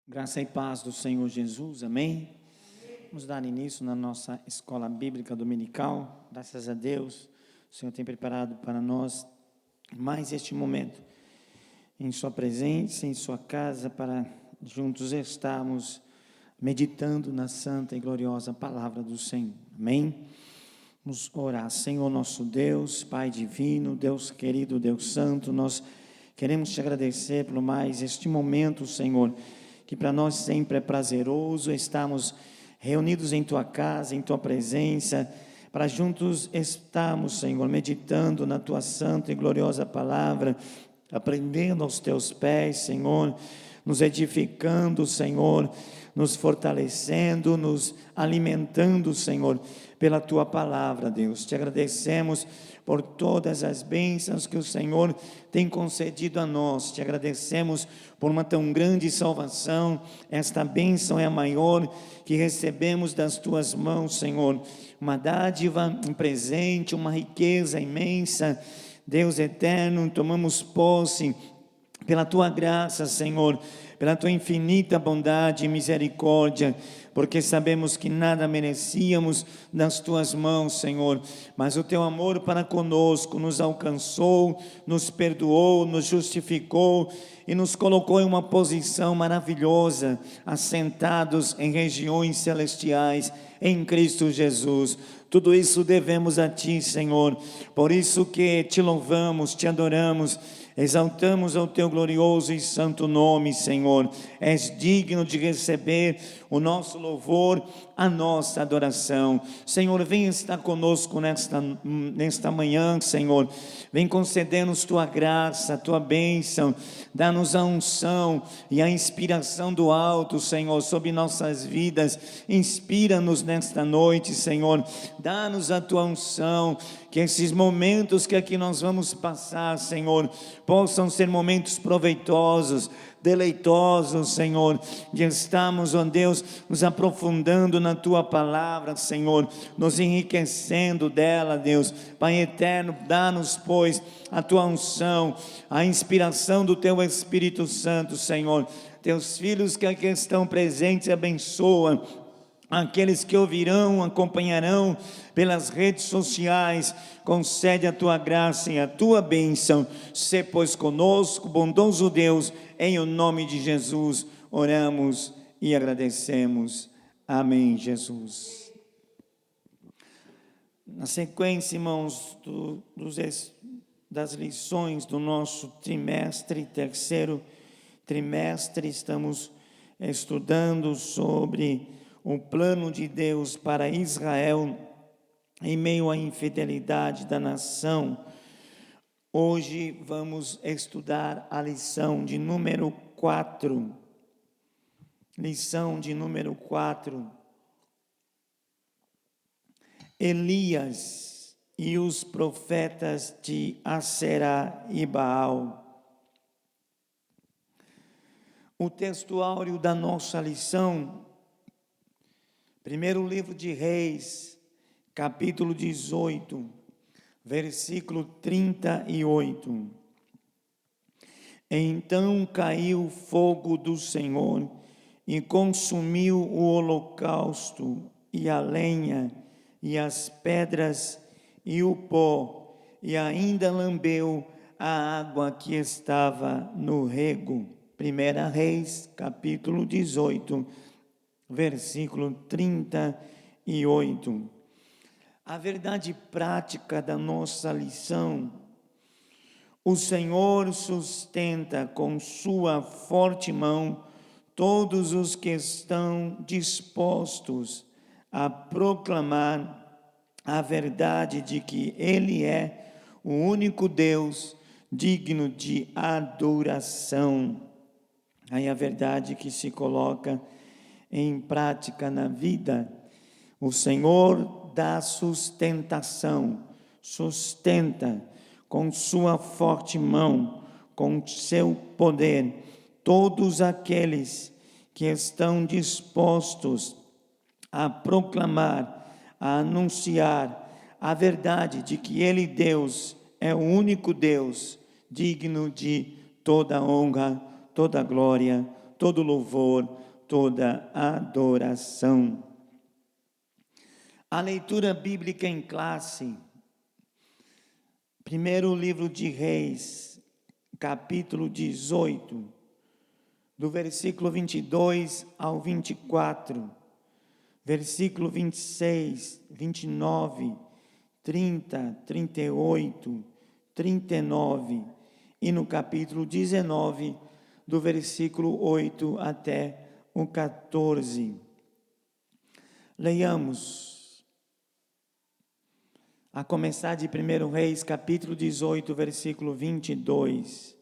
Graça e paz do Senhor Jesus, amém? Vamos dar início na nossa escola bíblica dominical. Graças a Deus, o Senhor tem preparado para nós mais este momento em sua presença, em sua casa, para juntos estarmos meditando na santa e gloriosa palavra do Senhor, amém? Vamos orar. Senhor nosso Deus, Pai divino, Deus querido, Deus santo, nós queremos te agradecer por mais este momento, Senhor, que para nós sempre é prazeroso estarmos reunidos em Tua casa, em Tua presença, para juntos estarmos, Senhor, meditando na Tua santa e gloriosa palavra, aprendendo aos Teus pés, Senhor, nos edificando, Senhor, nos fortalecendo, nos alimentando, Senhor, pela Tua palavra, Deus. Te agradecemos por todas as bênçãos que o Senhor tem concedido a nós. Te agradecemos por uma tão grande salvação. Esta bênção é a maior que recebemos das Tuas mãos, Senhor. Uma dádiva, um presente, uma riqueza imensa. Deus eterno, tomamos posse pela Tua graça, Senhor, pela Tua infinita bondade e misericórdia, porque sabemos que nada merecíamos nas Tuas mãos, Senhor, mas o Teu amor para conosco nos alcançou, nos perdoou, nos justificou e nos colocou em uma posição maravilhosa, assentados em regiões celestiais, em Cristo Jesus. Tudo isso devemos a Ti, Senhor, por isso que Te louvamos, Te adoramos, exaltamos ao Teu glorioso e santo nome, Senhor. És digno de receber o nosso louvor, a nossa adoração. Senhor, vem estar conosco nesta manhã, Senhor. Vem conceder-nos Tua graça, Tua bênção. Dá-nos a unção e a inspiração do alto, Senhor, sobre nossas vidas. Inspira-nos nesta noite, Senhor. Dá-nos a Tua unção, que esses momentos que aqui nós vamos passar, Senhor, possam ser momentos proveitosos, deleitosos, Senhor, de estarmos, ó Deus, nos aprofundando na Tua palavra, Senhor, nos enriquecendo dela, Deus. Pai eterno, dá-nos, pois, a Tua unção, a inspiração do Teu Espírito Santo, Senhor. Teus filhos que aqui estão presentes, abençoa. Aqueles que ouvirão, acompanharão pelas redes sociais, concede a Tua graça e a Tua bênção. Sê, pois, conosco, bondoso Deus, em o nome de Jesus, oramos e agradecemos. Amém, Jesus. Na sequência, irmãos, das lições do nosso terceiro trimestre, estamos estudando sobre o plano de Deus para Israel em meio à infidelidade da nação. Hoje vamos estudar a lição de número 4. Lição de número 4. Elias e os profetas de Aserá e Baal. O textuário da nossa lição, primeiro livro de Reis, capítulo 18, versículo 38. Então caiu o fogo do Senhor e consumiu o holocausto e a lenha e as pedras e o pó, e ainda lambeu a água que estava no rego. 1 Reis, capítulo 18, versículo 38. A verdade prática da nossa lição: o Senhor sustenta com sua forte mão todos os que estão dispostos a proclamar a verdade de que Ele é o único Deus digno de adoração. Aí a verdade que se coloca em prática na vida. O Senhor dá sustentação, sustenta com sua forte mão, com seu poder, todos aqueles que estão dispostos a proclamar, a anunciar a verdade de que Ele, Deus, é o único Deus digno de toda honra, toda glória, todo louvor, toda adoração. A leitura bíblica em classe. Primeiro livro de Reis, capítulo 18, do versículo 22 ao 24, versículo 26, 29, 30, 38, 39, e no capítulo 19, do versículo 8 até o 14. Leiamos. A começar de 1 Reis, capítulo 18, versículo 22.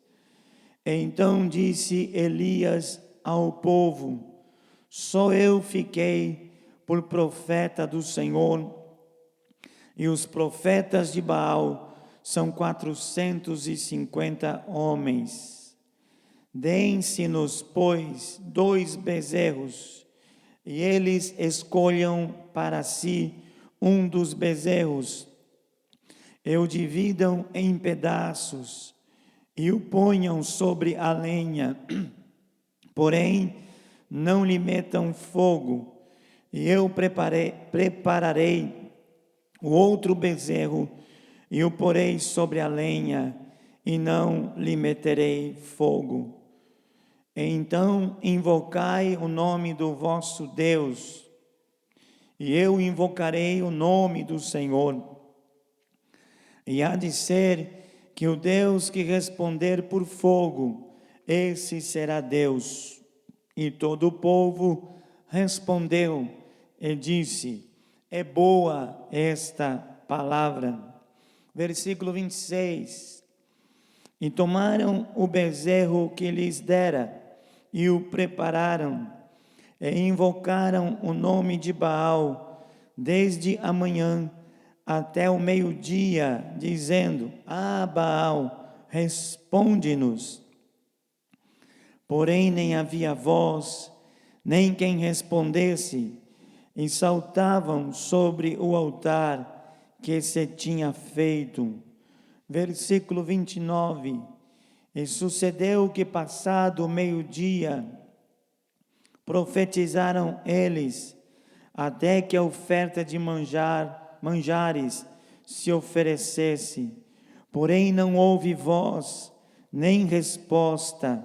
Então disse Elias ao povo: só eu fiquei por profeta do Senhor, e os profetas de Baal são 450 homens. Deem-se-nos, pois, 2 bezerros, e eles escolham para si um dos bezerros, e o dividam em pedaços, e o ponham sobre a lenha, porém não lhe metam fogo, e eu prepararei o outro bezerro, e o porei sobre a lenha, e não lhe meterei fogo. Então invocai o nome do vosso Deus, e eu invocarei o nome do Senhor. E há de ser que o Deus que responder por fogo, esse será Deus. E todo o povo respondeu e disse: é boa esta palavra. Versículo 26. E tomaram o bezerro que lhes dera, e o prepararam, e invocaram o nome de Baal, desde a manhã até o meio-dia, dizendo: Baal, responde-nos. Porém nem havia voz, nem quem respondesse, e saltavam sobre o altar que se tinha feito. Versículo 29. E sucedeu que, passado o meio-dia, profetizaram eles, até que a oferta de manjares se oferecesse. Porém não houve voz, nem resposta,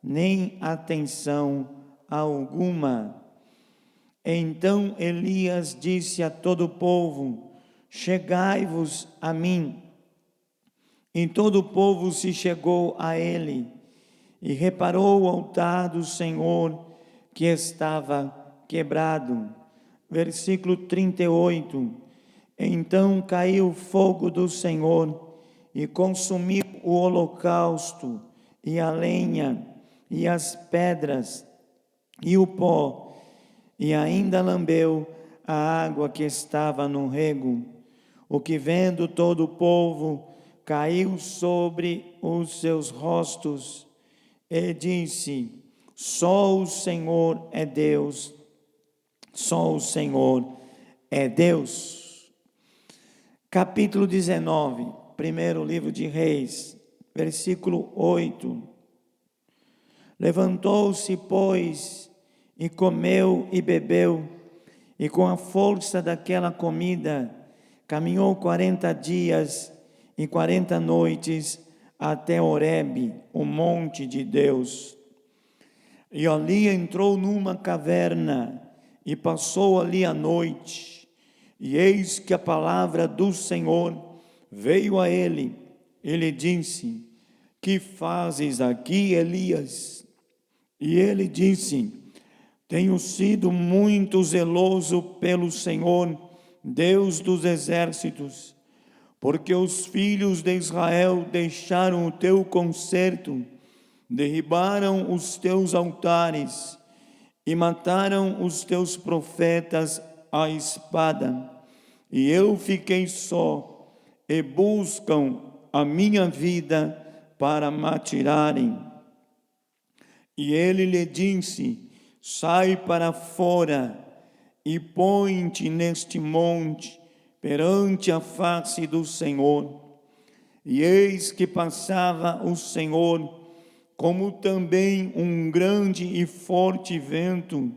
nem atenção alguma. Então Elias disse a todo o povo: chegai-vos a mim. E todo o povo se chegou a ele, e reparou o altar do Senhor que estava quebrado. Versículo 38. Então caiu o fogo do Senhor, e consumiu o holocausto, e a lenha, e as pedras, e o pó, e ainda lambeu a água que estava no rego. O que vendo todo o povo, caiu sobre os seus rostos, e disse: só o Senhor é Deus, só o Senhor é Deus. Capítulo 19, primeiro livro de Reis, versículo 8. Levantou-se, pois, e comeu e bebeu, e com a força daquela comida, caminhou 40 dias e 40 noites até Horebe, o monte de Deus. E ali entrou numa caverna, e passou ali a noite. E eis que a palavra do Senhor veio a ele. Ele disse: que fazes aqui, Elias? E ele disse: tenho sido muito zeloso pelo Senhor, Deus dos exércitos, porque os filhos de Israel deixaram o teu concerto, derribaram os teus altares e mataram os teus profetas à espada. E eu fiquei só, e buscam a minha vida para me atirarem. E ele lhe disse: sai para fora e põe-te neste monte, perante a face do Senhor. E eis que passava o Senhor como também um grande e forte vento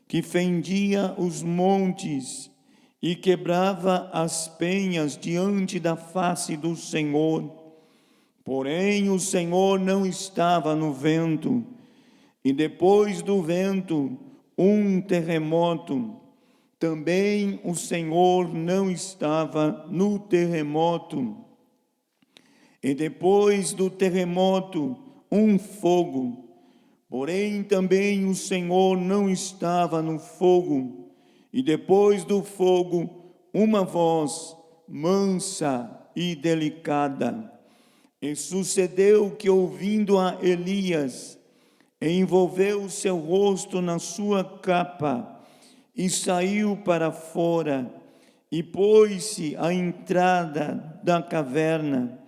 que fendia os montes e quebrava as penhas diante da face do Senhor. Porém, o Senhor não estava no vento, e depois do vento, um terremoto. Também o Senhor não estava no terremoto. E depois do terremoto, um fogo. Porém, também o Senhor não estava no fogo. E depois do fogo, uma voz mansa e delicada. E sucedeu que, ouvindo a Elias, envolveu o seu rosto na sua capa e saiu para fora e pôs-se à entrada da caverna.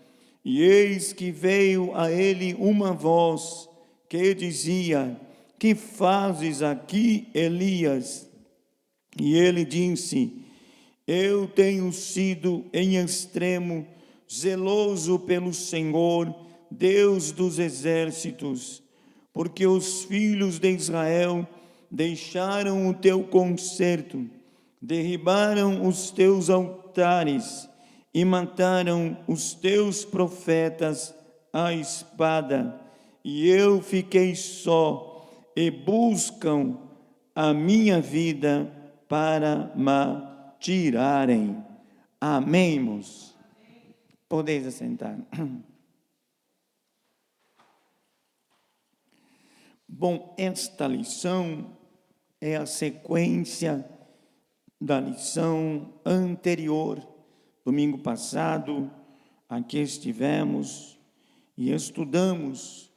E eis que veio a ele uma voz que dizia: que fazes aqui, Elias? E ele disse: eu tenho sido em extremo zeloso pelo Senhor, Deus dos exércitos, porque os filhos de Israel deixaram o teu concerto, derribaram os teus altares e mataram os teus profetas à espada, e eu fiquei só, e buscam a minha vida para me tirarem. Amém, irmãos? Podeis assentar. Bom, esta lição é a sequência da lição anterior. Domingo passado, aqui estivemos e estudamos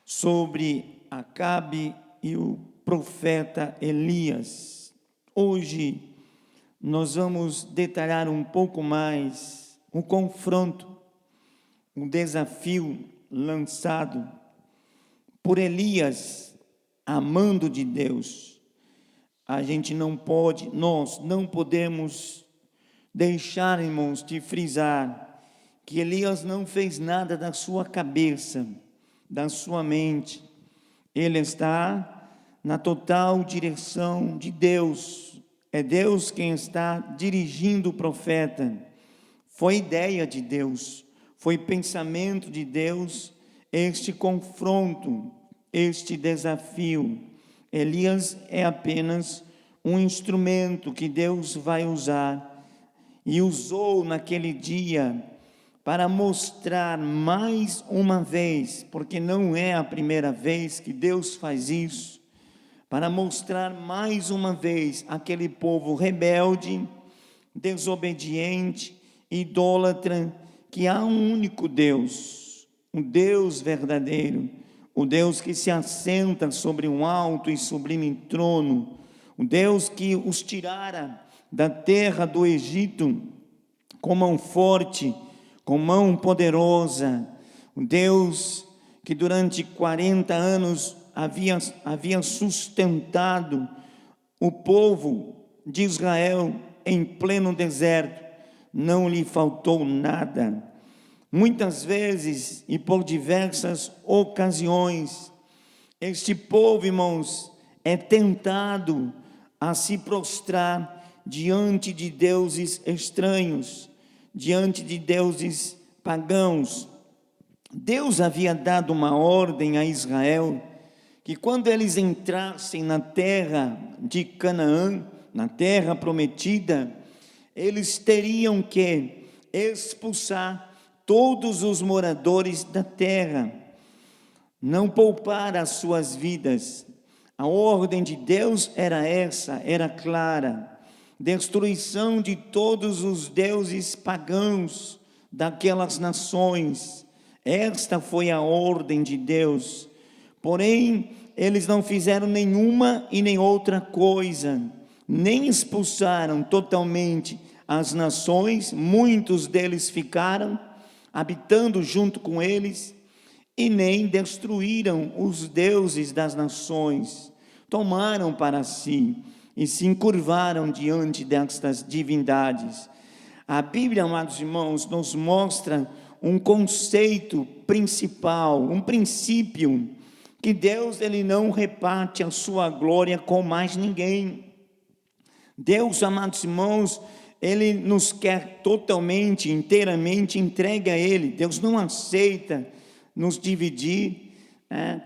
sobre Acabe e o profeta Elias. Hoje, nós vamos detalhar um pouco mais o confronto, o desafio lançado por Elias, amando de Deus. A gente não pode, nós não podemos deixar, irmãos, de frisar que Elias não fez nada da sua cabeça, da sua mente. Ele está na total direção de Deus. É Deus quem está dirigindo o profeta. Foi ideia de Deus, foi pensamento de Deus este confronto, este desafio. Elias é apenas um instrumento que Deus vai usar e usou naquele dia para mostrar mais uma vez, porque não é a primeira vez que Deus faz isso, para mostrar mais uma vez aquele povo rebelde, desobediente, idólatra, que há um único Deus, um Deus verdadeiro, o Deus que se assenta sobre um alto e sublime trono, o Deus que os tirara da terra do Egito com mão forte, com mão poderosa, o Deus que durante 40 anos havia sustentado o povo de Israel em pleno deserto, não lhe faltou nada. Muitas vezes e por diversas ocasiões, este povo, irmãos, é tentado a se prostrar diante de deuses estranhos, diante de deuses pagãos. Deus havia dado uma ordem a Israel, que quando eles entrassem na terra de Canaã, na terra prometida, eles teriam que expulsar todos os moradores da terra, não poupar as suas vidas. A ordem de Deus era essa, era clara: destruição de todos os deuses pagãos daquelas nações. Esta foi a ordem de Deus. Porém, eles não fizeram nenhuma e nem outra coisa, nem expulsaram totalmente as nações, muitos deles ficaram habitando junto com eles, e nem destruíram os deuses das nações, tomaram para si e se encurvaram diante destas divindades. A Bíblia, amados irmãos, nos mostra um conceito principal, um princípio, que Deus ele não reparte a sua glória com mais ninguém. Deus, amados irmãos, Ele nos quer totalmente, inteiramente entregue a Ele. Deus não aceita nos dividir,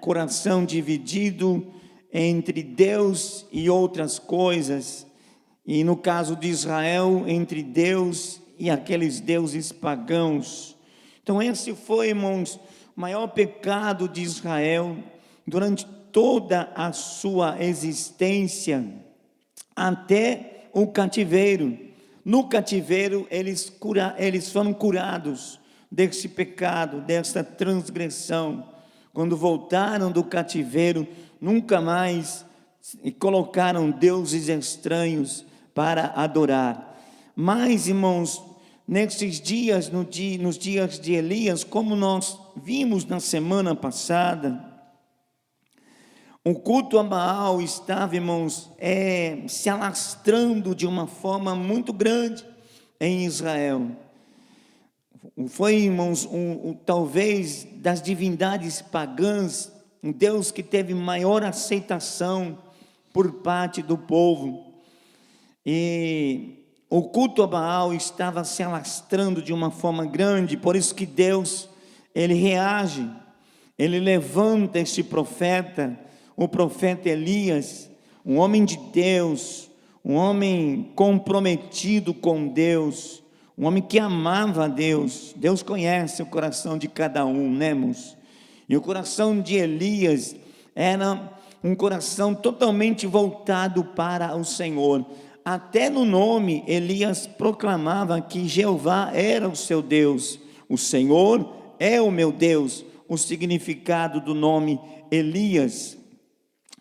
coração dividido entre Deus e outras coisas. E no caso de Israel, entre Deus e aqueles deuses pagãos. Então esse foi, irmãos, o maior pecado de Israel durante toda a sua existência, até o cativeiro. No cativeiro eles foram curados desse pecado, dessa transgressão. Quando voltaram do cativeiro, nunca mais colocaram deuses estranhos para adorar. Mas, irmãos, nesses dias, nos dias de Elias, como nós vimos na semana passada, o culto a Baal estava, irmãos, se alastrando de uma forma muito grande em Israel. Foi, irmãos, talvez das divindades pagãs, um Deus que teve maior aceitação por parte do povo. E o culto a Baal estava se alastrando de uma forma grande, por isso que Deus, Ele reage, Ele levanta este profeta, o profeta Elias, um homem de Deus, um homem comprometido com Deus, um homem que amava a Deus. Deus conhece o coração de cada um, né, irmãos? E o coração de Elias era um coração totalmente voltado para o Senhor. Até no nome, Elias proclamava que Jeová era o seu Deus. O Senhor é o meu Deus. O significado do nome Elias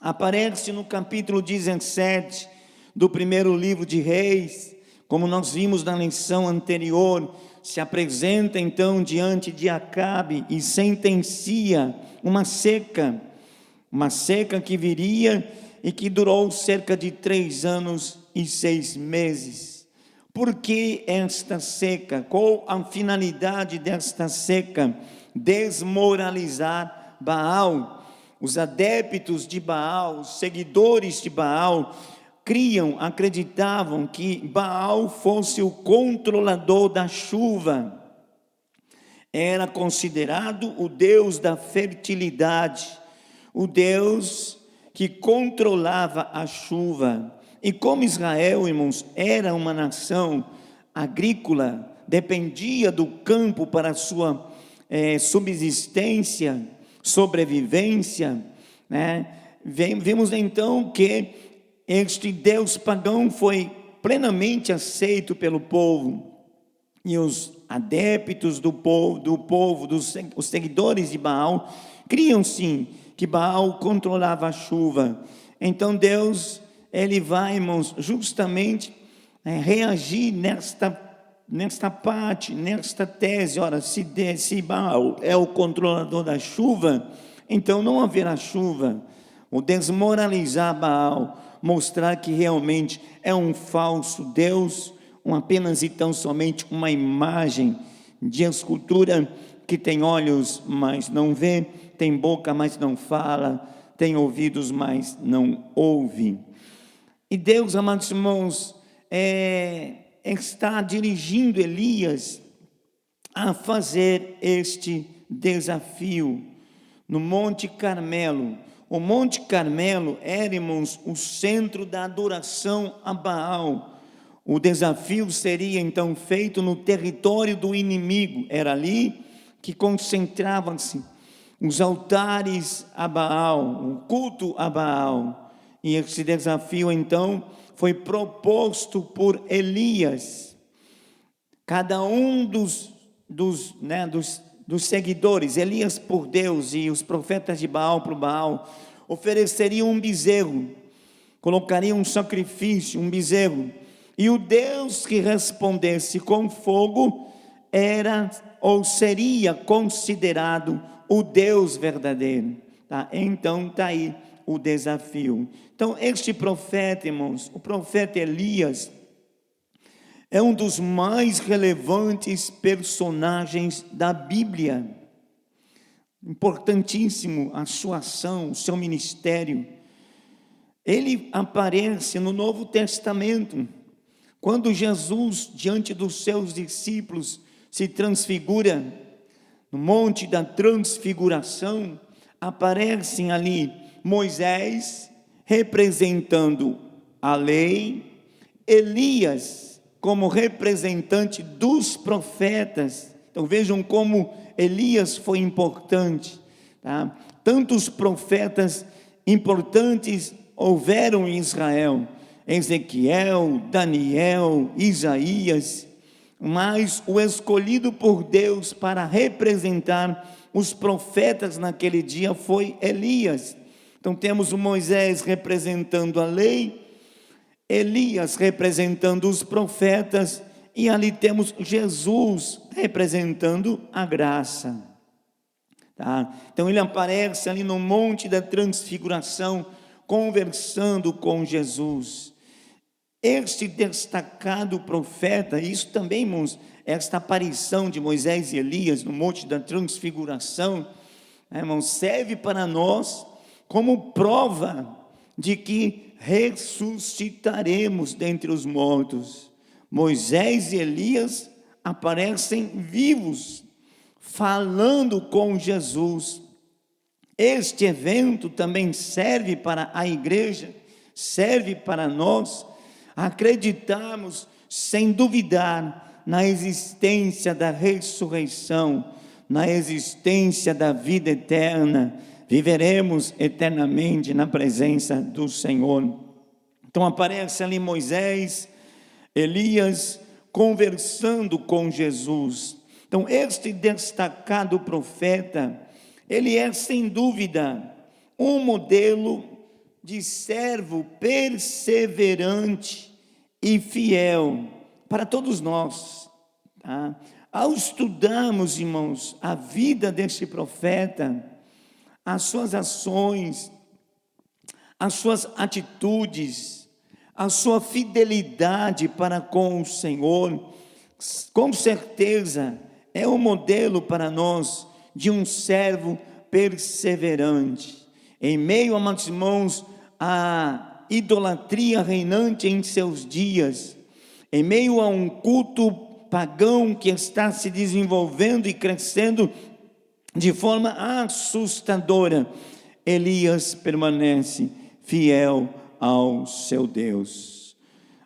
aparece no capítulo 17 do primeiro livro de Reis, como nós vimos na lição anterior. Se apresenta então diante de Acabe e sentencia uma seca que viria e que durou cerca de 3 anos e 6 meses. Por que esta seca? Qual a finalidade desta seca? Desmoralizar Baal. Os adeptos de Baal, os seguidores de Baal, acreditavam que Baal fosse o controlador da chuva. Era considerado o Deus da fertilidade, o Deus que controlava a chuva. E como Israel, irmãos, era uma nação agrícola, dependia do campo para a sua subsistência, sobrevivência, né? Vimos então que este Deus pagão foi plenamente aceito pelo povo, e os adeptos do povo, os seguidores de Baal, criam sim que Baal controlava a chuva. Então Deus, Ele vai, irmãos, justamente reagir nesta parte, nesta tese. Ora, se Baal é o controlador da chuva, então não haverá chuva. O desmoralizar Baal, mostrar que realmente é um falso Deus, apenas e tão somente uma imagem de escultura que tem olhos, mas não vê, tem boca, mas não fala, tem ouvidos, mas não ouve. E Deus, amados irmãos, está dirigindo Elias a fazer este desafio no Monte Carmelo. O Monte Carmelo era, irmãos, o centro da adoração a Baal. O desafio seria então feito no território do inimigo. Era ali que concentravam-se os altares a Baal, o culto a Baal. E esse desafio então foi proposto por Elias. Cada um dos seguidores, Elias por Deus e os profetas de Baal para o Baal, ofereceriam um bezerro, colocariam um sacrifício, um bezerro, e o Deus que respondesse com fogo era ou seria considerado o Deus verdadeiro. Tá? Então está aí o desafio. Então este profeta, irmãos, o profeta Elias, é um dos mais relevantes personagens da Bíblia. Importantíssimo a sua ação, o seu ministério. Ele aparece no Novo Testamento, quando Jesus, diante dos seus discípulos, se transfigura no Monte da Transfiguração. Aparecem ali Moisés representando a lei, Elias como representante dos profetas. Então vejam como Elias foi importante, tá? Tantos profetas importantes houveram em Israel: Ezequiel, Daniel, Isaías, mas o escolhido por Deus para representar os profetas naquele dia foi Elias. Então temos o Moisés representando a lei, Elias representando os profetas, e ali temos Jesus representando a graça. Tá? Então ele aparece ali no Monte da Transfiguração, conversando com Jesus. Este destacado profeta, isso também, irmãos, esta aparição de Moisés e Elias no Monte da Transfiguração, irmãos, serve para nós como prova de que ressuscitaremos dentre os mortos. Moisés e Elias aparecem vivos, falando com Jesus. Este evento também serve para a igreja, serve para nós acreditarmos sem duvidar na existência da ressurreição, na existência da vida eterna. Viveremos eternamente na presença do Senhor. Então aparece ali Moisés, Elias conversando com Jesus. Então este destacado profeta, ele é sem dúvida um modelo de servo perseverante e fiel para todos nós. Tá? Ao estudarmos, irmãos, a vida deste profeta, as suas ações, as suas atitudes, a sua fidelidade para com o Senhor, com certeza é um modelo para nós de um servo perseverante. Em meio, amados irmãos, à idolatria reinante em seus dias, em meio a um culto pagão que está se desenvolvendo e crescendo de forma assustadora, Elias permanece fiel ao seu Deus.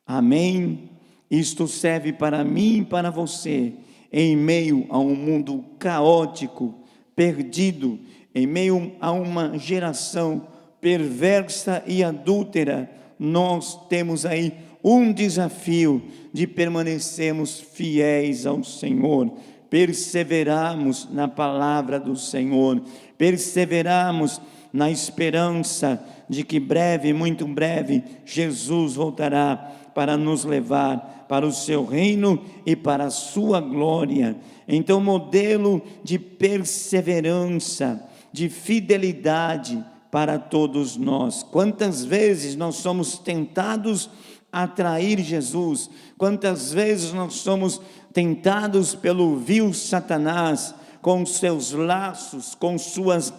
Amém? Isto serve para mim e para você, em meio a um mundo caótico, perdido, em meio a uma geração perversa e adúltera. Nós temos aí um desafio de permanecermos fiéis ao Senhor, perseverarmos na palavra do Senhor, perseverarmos na esperança de que breve, muito breve, Jesus voltará para nos levar para o seu reino e para a sua glória. Então, modelo de perseverança, de fidelidade para todos nós. Quantas vezes nós somos tentados a trair Jesus, quantas vezes nós somos tentados pelo vil Satanás, com seus laços, com suas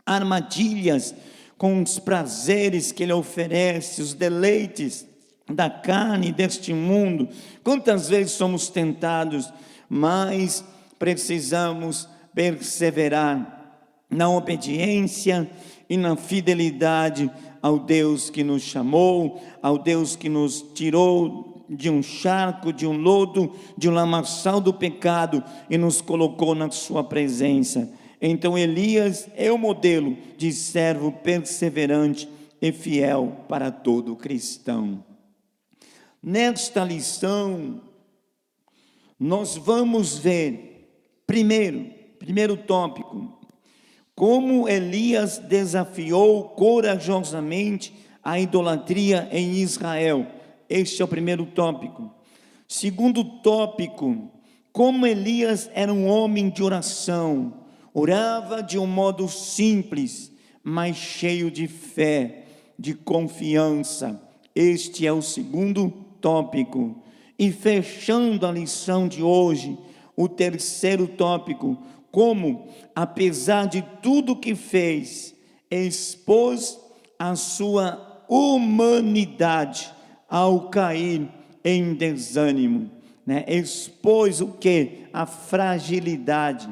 armadilhas, com os prazeres que ele oferece, os deleites da carne deste mundo. Quantas vezes somos tentados, mas precisamos perseverar na obediência e na fidelidade ao Deus que nos chamou, ao Deus que nos tirou de um charco, de um lodo, de um lamaçal do pecado e nos colocou na sua presença. Então Elias é o modelo de servo perseverante e fiel para todo cristão. Nesta lição, nós vamos ver, primeiro tópico, como Elias desafiou corajosamente a idolatria em Israel. Este é o primeiro tópico. Segundo tópico, como Elias era um homem de oração, orava de um modo simples, mas cheio de fé, de confiança. Este é o segundo tópico. E fechando a lição de hoje, o terceiro tópico, como, apesar de tudo que fez, expôs a sua humanidade ao cair em desânimo, né? Expôs o que? A fragilidade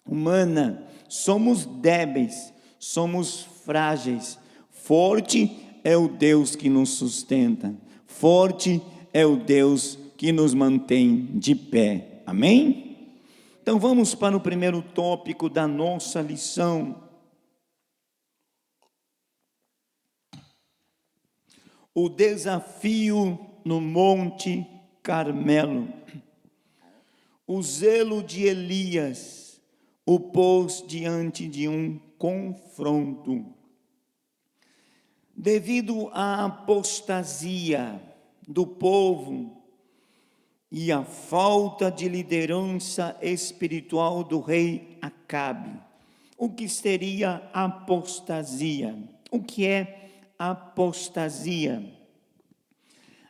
humana. Somos débeis, somos frágeis. Forte é o Deus que nos sustenta, forte é o Deus que nos mantém de pé. Amém? Então vamos para o primeiro tópico da nossa lição. O desafio no Monte Carmelo. O zelo de Elias o pôs diante de um confronto. Devido à apostasia do povo e à falta de liderança espiritual do rei Acabe. O que seria apostasia? O que é apostasia?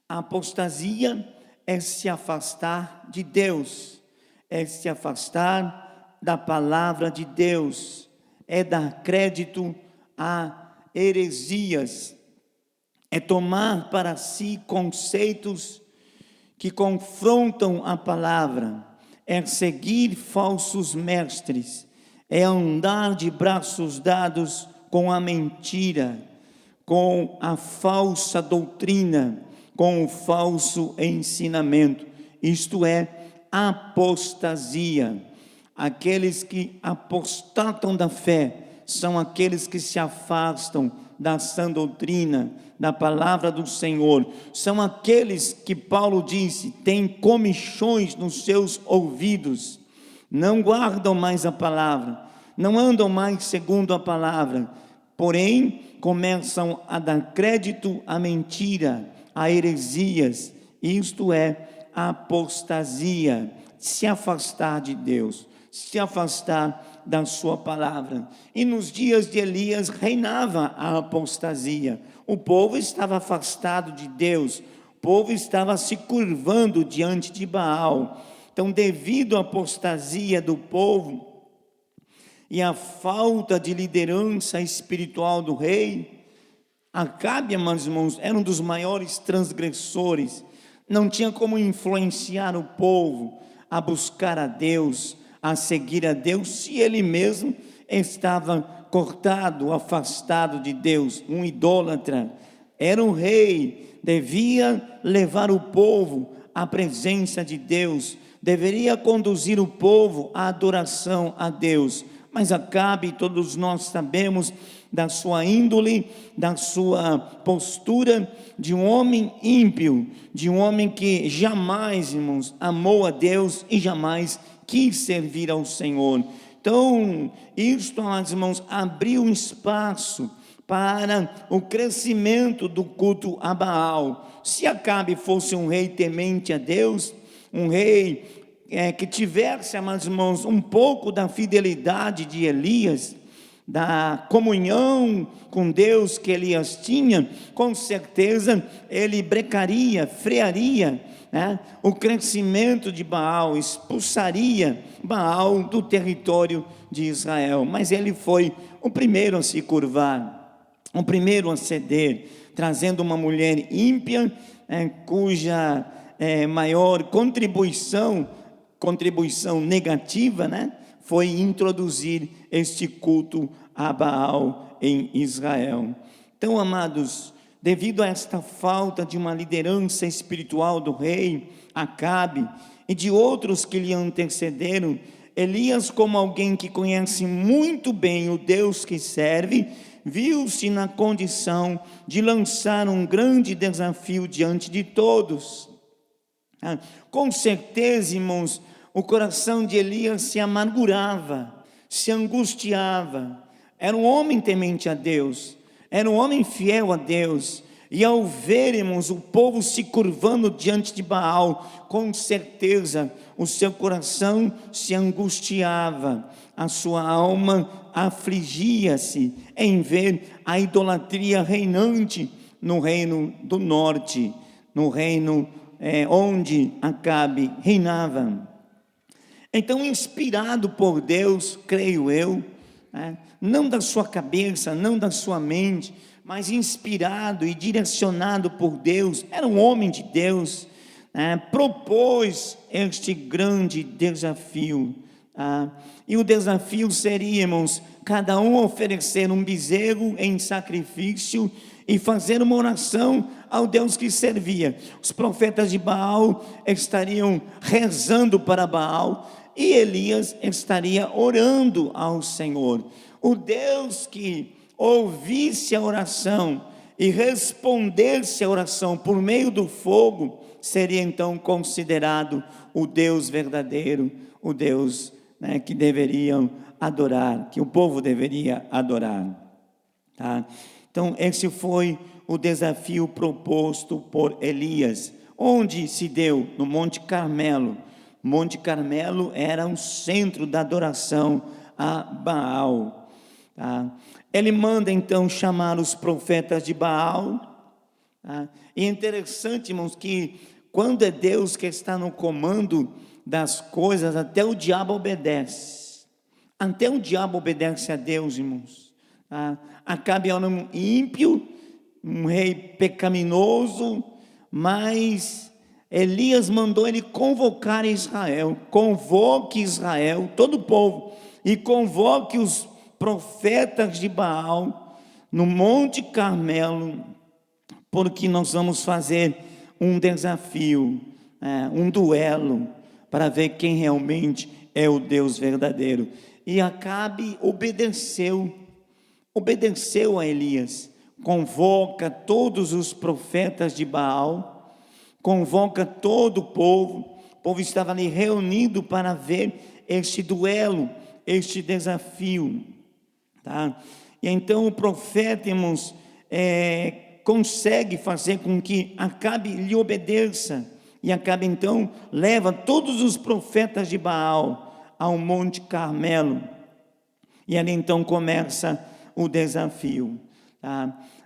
A apostasia é se afastar de Deus, é se afastar da palavra de Deus, é dar crédito a heresias, é tomar para si conceitos que confrontam a palavra, é seguir falsos mestres, é andar de braços dados com a mentira, com a falsa doutrina, com o falso ensinamento. Isto é apostasia. Aqueles que apostatam da fé são aqueles que se afastam da sã doutrina, da palavra do Senhor. São aqueles que Paulo disse, têm comichões nos seus ouvidos, não guardam mais a palavra, não andam mais segundo a palavra, porém começam a dar crédito à mentira, a heresias. Isto é apostasia, se afastar de Deus, se afastar da sua palavra. E nos dias de Elias reinava a apostasia. O povo estava afastado de Deus, o povo estava se curvando diante de Baal. Então, devido à apostasia do povo e à falta de liderança espiritual do rei, Acabe, meus irmãos, era um dos maiores transgressores, não tinha como influenciar o povo a buscar a Deus, a seguir a Deus, se ele mesmo estava cortado, afastado de Deus, um idólatra. Era um rei, devia levar o povo à presença de Deus, deveria conduzir o povo à adoração a Deus. Mas Acabe, todos nós sabemos da sua índole, da sua postura de um homem ímpio, de um homem que jamais, irmãos, amou a Deus e jamais quis servir ao Senhor. Então, isto, irmãos, abriu um espaço para o crescimento do culto a Baal. Se Acabe fosse um rei temente a Deus, um rei que tivesse, irmãos, um pouco da fidelidade de Elias, da comunhão com Deus que Elias tinha, com certeza ele brecaria, frearia, né, o crescimento de Baal, expulsaria Baal do território de Israel. Mas ele foi o primeiro a se curvar, o primeiro a ceder, trazendo uma mulher ímpia, cuja maior contribuição negativa, né, foi introduzir este culto a Baal em Israel. Então, amados, devido a esta falta de uma liderança espiritual do rei Acabe e de outros que lhe antecederam, Elias, como alguém que conhece muito bem o Deus que serve, viu-se na condição de lançar um grande desafio diante de todos. Com certeza, irmãos, o coração de Elias se amargurava, se angustiava. Era um homem temente a Deus, era um homem fiel a Deus, e ao vermos o povo se curvando diante de Baal, com certeza o seu coração se angustiava, a sua alma afligia-se em ver a idolatria reinante no reino do norte, no reino onde Acabe reinava. Então, inspirado por Deus, creio eu, não da sua cabeça, não da sua mente, mas inspirado e direcionado por Deus, era um homem de Deus, propôs este grande desafio. E o desafio seria, irmãos, cada um oferecer um bezerro em sacrifício e fazer uma oração ao Deus que servia. Os profetas de Baal estariam rezando para Baal e Elias estaria orando ao Senhor. O Deus que ouvisse a oração e respondesse a oração por meio do fogo, seria então considerado o Deus verdadeiro, o Deus que deveriam adorar, que o povo deveria adorar. Então, esse foi o desafio proposto por Elias. Onde se deu? No Monte Carmelo. Monte Carmelo era um centro da adoração a Baal. Ele manda então chamar os profetas de Baal. E é interessante, irmãos, que quando é Deus que está no comando das coisas, até o diabo obedece. Até o diabo obedece a Deus, irmãos. Acabe era um ímpio, um rei pecaminoso, mas Elias mandou ele convocar Israel. Convoque Israel, todo o povo, e convoque os profetas de Baal no Monte Carmelo, porque nós vamos fazer um desafio, um duelo, para ver quem realmente é o Deus verdadeiro. E Acabe obedeceu a Elias. Convoca todos os profetas de Baal, convoca todo o povo estava ali reunido para ver este duelo, este desafio. E então o profeta, irmãos, consegue fazer com que Acabe lhe obedeça, e Acabe então leva todos os profetas de Baal ao Monte Carmelo, e ali então começa o desafio.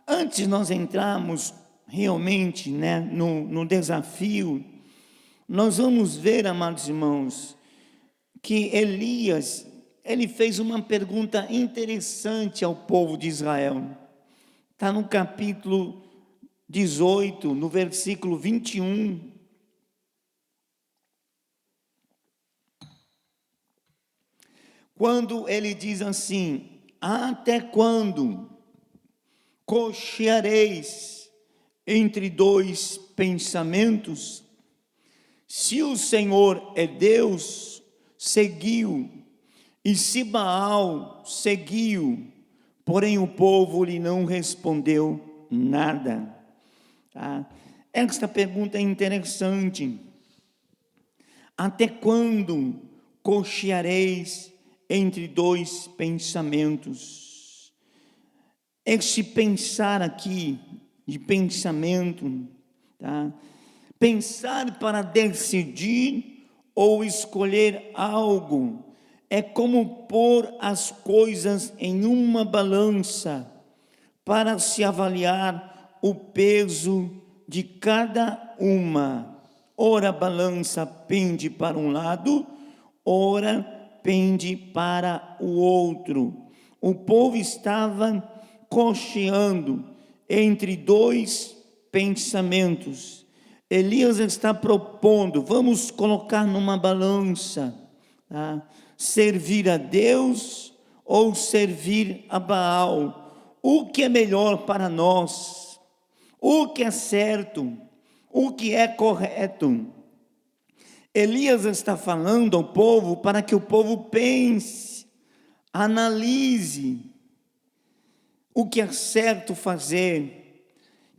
Antes de nós entrarmos realmente no desafio, nós vamos ver, amados irmãos, que Elias, ele fez uma pergunta interessante ao povo de Israel. Está no capítulo 18, no versículo 21. Quando ele diz assim: até quando cocheareis entre dois pensamentos? Se o Senhor é Deus, seguiu, e se Baal, seguiu. Porém o povo lhe não respondeu nada. Esta pergunta é interessante. Até quando cocheareis entre dois pensamentos? Esse pensar aqui, de pensamento, pensar para decidir ou escolher algo, é como pôr as coisas em uma balança para se avaliar o peso de cada uma. Ora a balança pende para um lado, ora pende para o outro. O povo estava cocheando entre dois pensamentos. Elias está propondo: vamos colocar numa balança, servir a Deus ou servir a Baal? O que é melhor para nós? O que é certo? O que é correto? Elias está falando ao povo para que o povo pense, analise o que é certo fazer,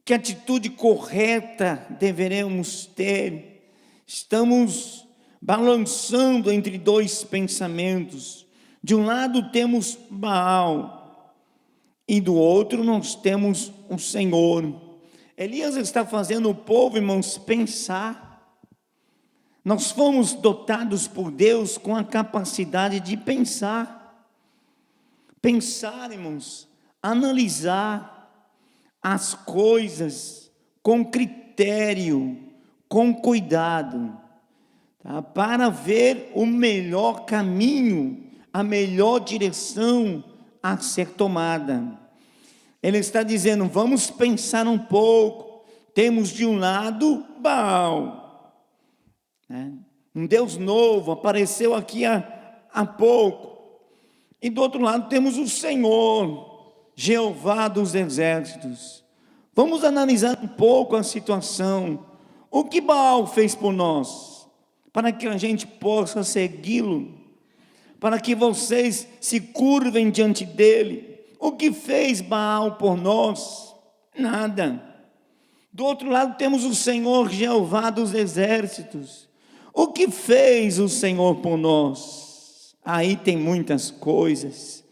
que atitude correta deveremos ter. Estamos balançando entre dois pensamentos. De um lado temos Baal e do outro nós temos o Senhor. Elias está fazendo o povo, irmãos, pensar. Nós fomos dotados por Deus com a capacidade de pensar. Pensar, irmãos, analisar as coisas com critério, com cuidado, tá? Para ver o melhor caminho, a melhor direção a ser tomada. Ele está dizendo, vamos pensar um pouco. Temos de um lado Baal, né? Um Deus novo, apareceu aqui há pouco. E do outro lado temos o Senhor, Jeová dos exércitos. Vamos analisar um pouco a situação. O que Baal fez por nós? Para que a gente possa segui-lo, para que vocês se curvem diante dele. O que fez Baal por nós? Nada. Do outro lado temos o Senhor Jeová dos exércitos. O que fez o Senhor por nós? Aí tem muitas coisas.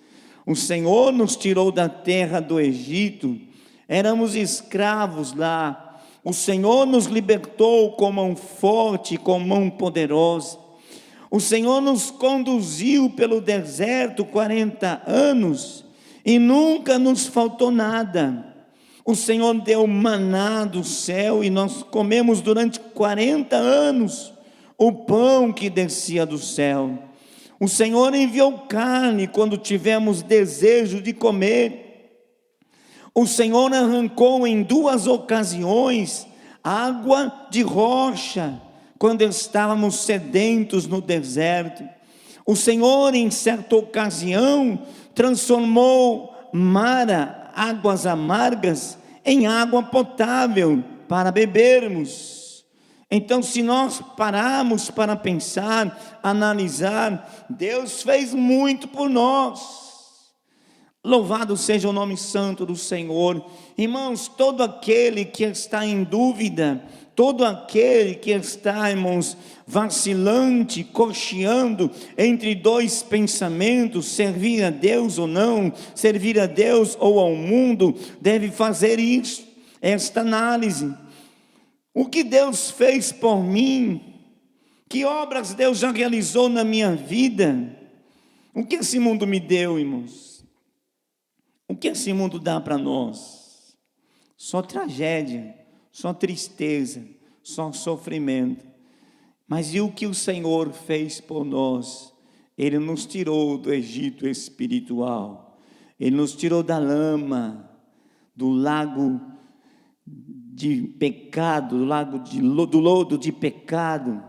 O Senhor nos tirou da terra do Egito, éramos escravos lá. O Senhor nos libertou com mão forte, com mão poderosa. O Senhor nos conduziu pelo deserto 40 anos e nunca nos faltou nada. O Senhor deu maná do céu e nós comemos durante 40 anos o pão que descia do céu. O Senhor enviou carne quando tivemos desejo de comer. O Senhor arrancou em 2 ocasiões água de rocha, quando estávamos sedentos no deserto. O Senhor, em certa ocasião, transformou Mara, águas amargas, em água potável para bebermos. Então, se nós pararmos para pensar, analisar, Deus fez muito por nós. Louvado seja o nome santo do Senhor. Irmãos, todo aquele que está em dúvida, todo aquele que está, irmãos, vacilante, cocheando entre 2 pensamentos, servir a Deus ou não, servir a Deus ou ao mundo, deve fazer isso, esta análise. O que Deus fez por mim? Que obras Deus já realizou na minha vida? O que esse mundo me deu, irmãos? O que esse mundo dá para nós? Só tragédia, só tristeza, só sofrimento. Mas e o que o Senhor fez por nós? Ele nos tirou do Egito espiritual. Ele nos tirou da lama, do lago de pecado, do lodo de pecado,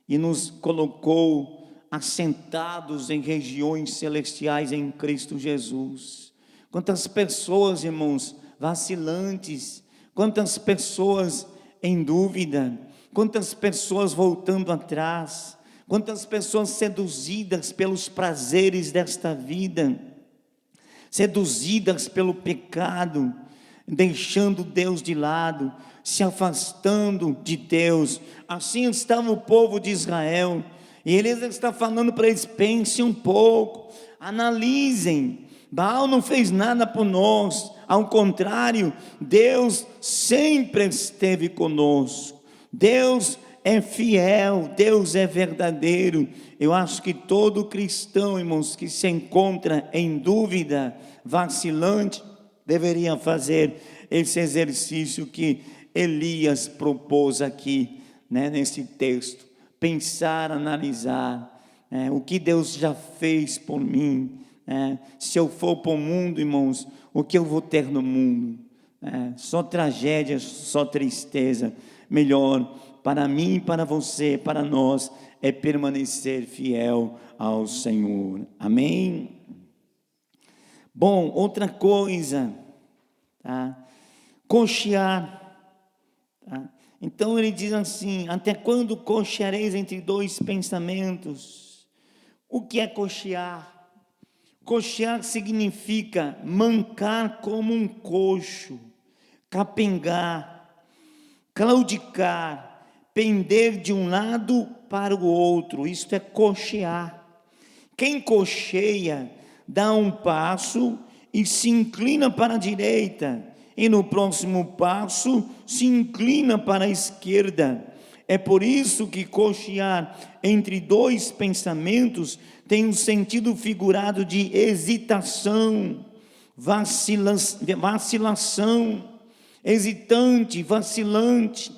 e nos colocou assentados em regiões celestiais em Cristo Jesus. Quantas pessoas, irmãos, vacilantes, quantas pessoas em dúvida, quantas pessoas voltando atrás, quantas pessoas seduzidas pelos prazeres desta vida, seduzidas pelo pecado, deixando Deus de lado, se afastando de Deus. Assim estava o povo de Israel, e ele está falando para eles: pensem um pouco, analisem. Baal não fez nada por nós, ao contrário, Deus sempre esteve conosco. Deus é fiel, Deus é verdadeiro. Eu acho que todo cristão, irmãos, que se encontra em dúvida, vacilante, deveria fazer esse exercício que Elias propôs aqui, né, nesse texto. Pensar, analisar, o que Deus já fez por mim. Se eu for para o mundo, irmãos, o que eu vou ter no mundo? Só tragédia, só tristeza. Melhor para mim, para você, para nós, é permanecer fiel ao Senhor. Amém? Bom, outra coisa, tá? Cochear, tá? Então ele diz assim: até quando cocheareis entre 2 pensamentos? O que é cochear? Cochear significa mancar como um coxo, capengar, claudicar, pender de um lado para o outro. Isto é cochear. Quem cocheia dá um passo e se inclina para a direita, e no próximo passo se inclina para a esquerda. É por isso que cochear entre 2 pensamentos tem um sentido figurado de hesitação, vacilação, hesitante, vacilante.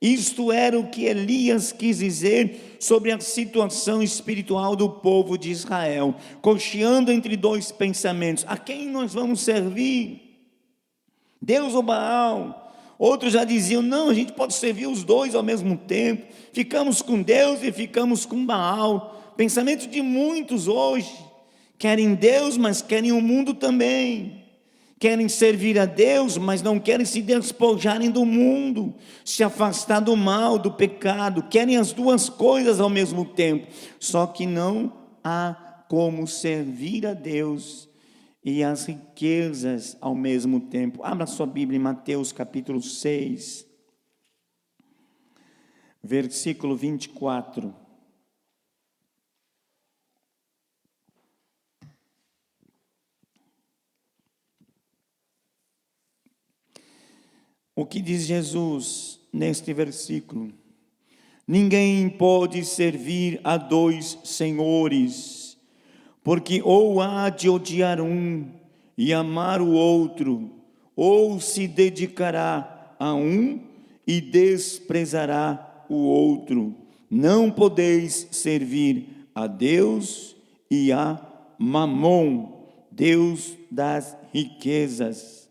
Isto era o que Elias quis dizer sobre a situação espiritual do povo de Israel, cocheando entre dois pensamentos: a quem nós vamos servir? Deus ou Baal? Outros já diziam: não, a gente pode servir os dois ao mesmo tempo, ficamos com Deus e ficamos com Baal. Pensamento de muitos hoje: querem Deus, mas querem o mundo também. Querem servir a Deus, mas não querem se despojarem do mundo, se afastar do mal, do pecado. Querem as duas coisas ao mesmo tempo. Só que não há como servir a Deus e as riquezas ao mesmo tempo. Abra sua Bíblia em Mateus capítulo 6, versículo 24. O que diz Jesus neste versículo? Ninguém pode servir a dois senhores, porque ou há de odiar um e amar o outro, ou se dedicará a um e desprezará o outro. Não podeis servir a Deus e a Mamon, Deus das riquezas.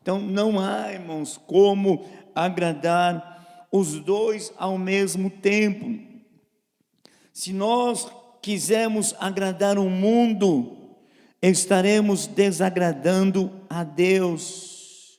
Então não há, irmãos, como agradar os dois ao mesmo tempo. Se nós quisermos agradar o mundo, estaremos desagradando a Deus.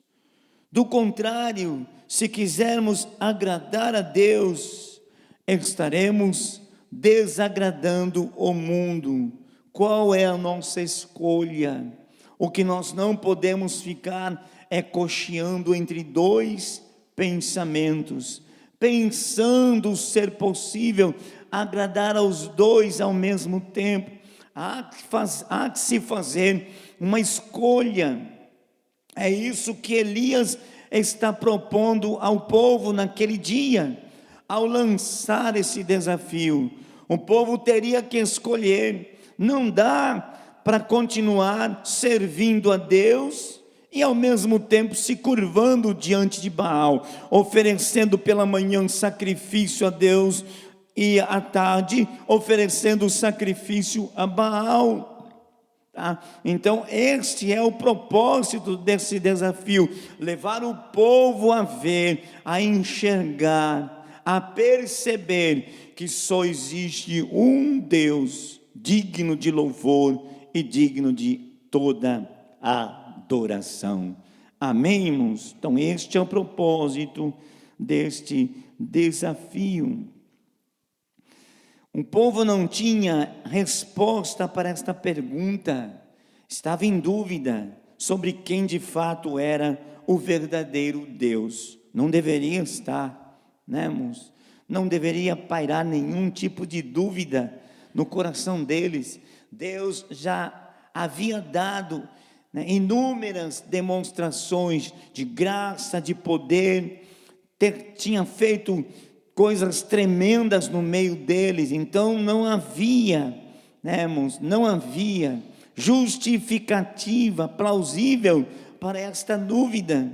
Do contrário, se quisermos agradar a Deus, estaremos desagradando o mundo. Qual é a nossa escolha? O que nós não podemos ficar é cocheando entre dois pensamentos, pensando ser possível agradar aos dois ao mesmo tempo. Há que se fazer uma escolha. É isso que Elias está propondo ao povo naquele dia, ao lançar esse desafio. O povo teria que escolher. Não dá para continuar servindo a Deus e ao mesmo tempo se curvando diante de Baal, oferecendo pela manhã sacrifício a Deus e à tarde oferecendo sacrifício a Baal. Então este é o propósito desse desafio: levar o povo a ver, a enxergar, a perceber que só existe um Deus digno de louvor e digno de toda adoração. Amém, irmãos? Então este é o propósito deste desafio. O povo não tinha resposta para esta pergunta, estava em dúvida sobre quem de fato era o verdadeiro Deus. Não deveria estar, né, irmãos? Não deveria pairar nenhum tipo de dúvida no coração deles. Deus já havia dado, né, inúmeras demonstrações de graça, de poder, tinha feito coisas tremendas no meio deles. Então não havia, né, irmãos, não havia justificativa plausível para esta dúvida,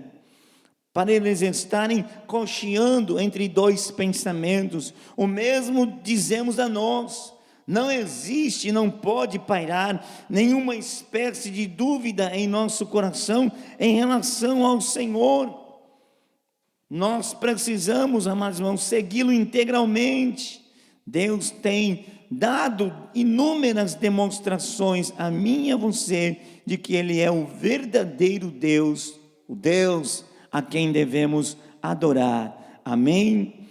para eles estarem cocheando entre dois pensamentos. O mesmo dizemos a nós. Não existe, não pode pairar nenhuma espécie de dúvida em nosso coração em relação ao Senhor. Nós precisamos, amados irmãos, segui-lo integralmente. Deus tem dado inúmeras demonstrações a mim e a você de que Ele é o verdadeiro Deus, o Deus a quem devemos adorar. Amém?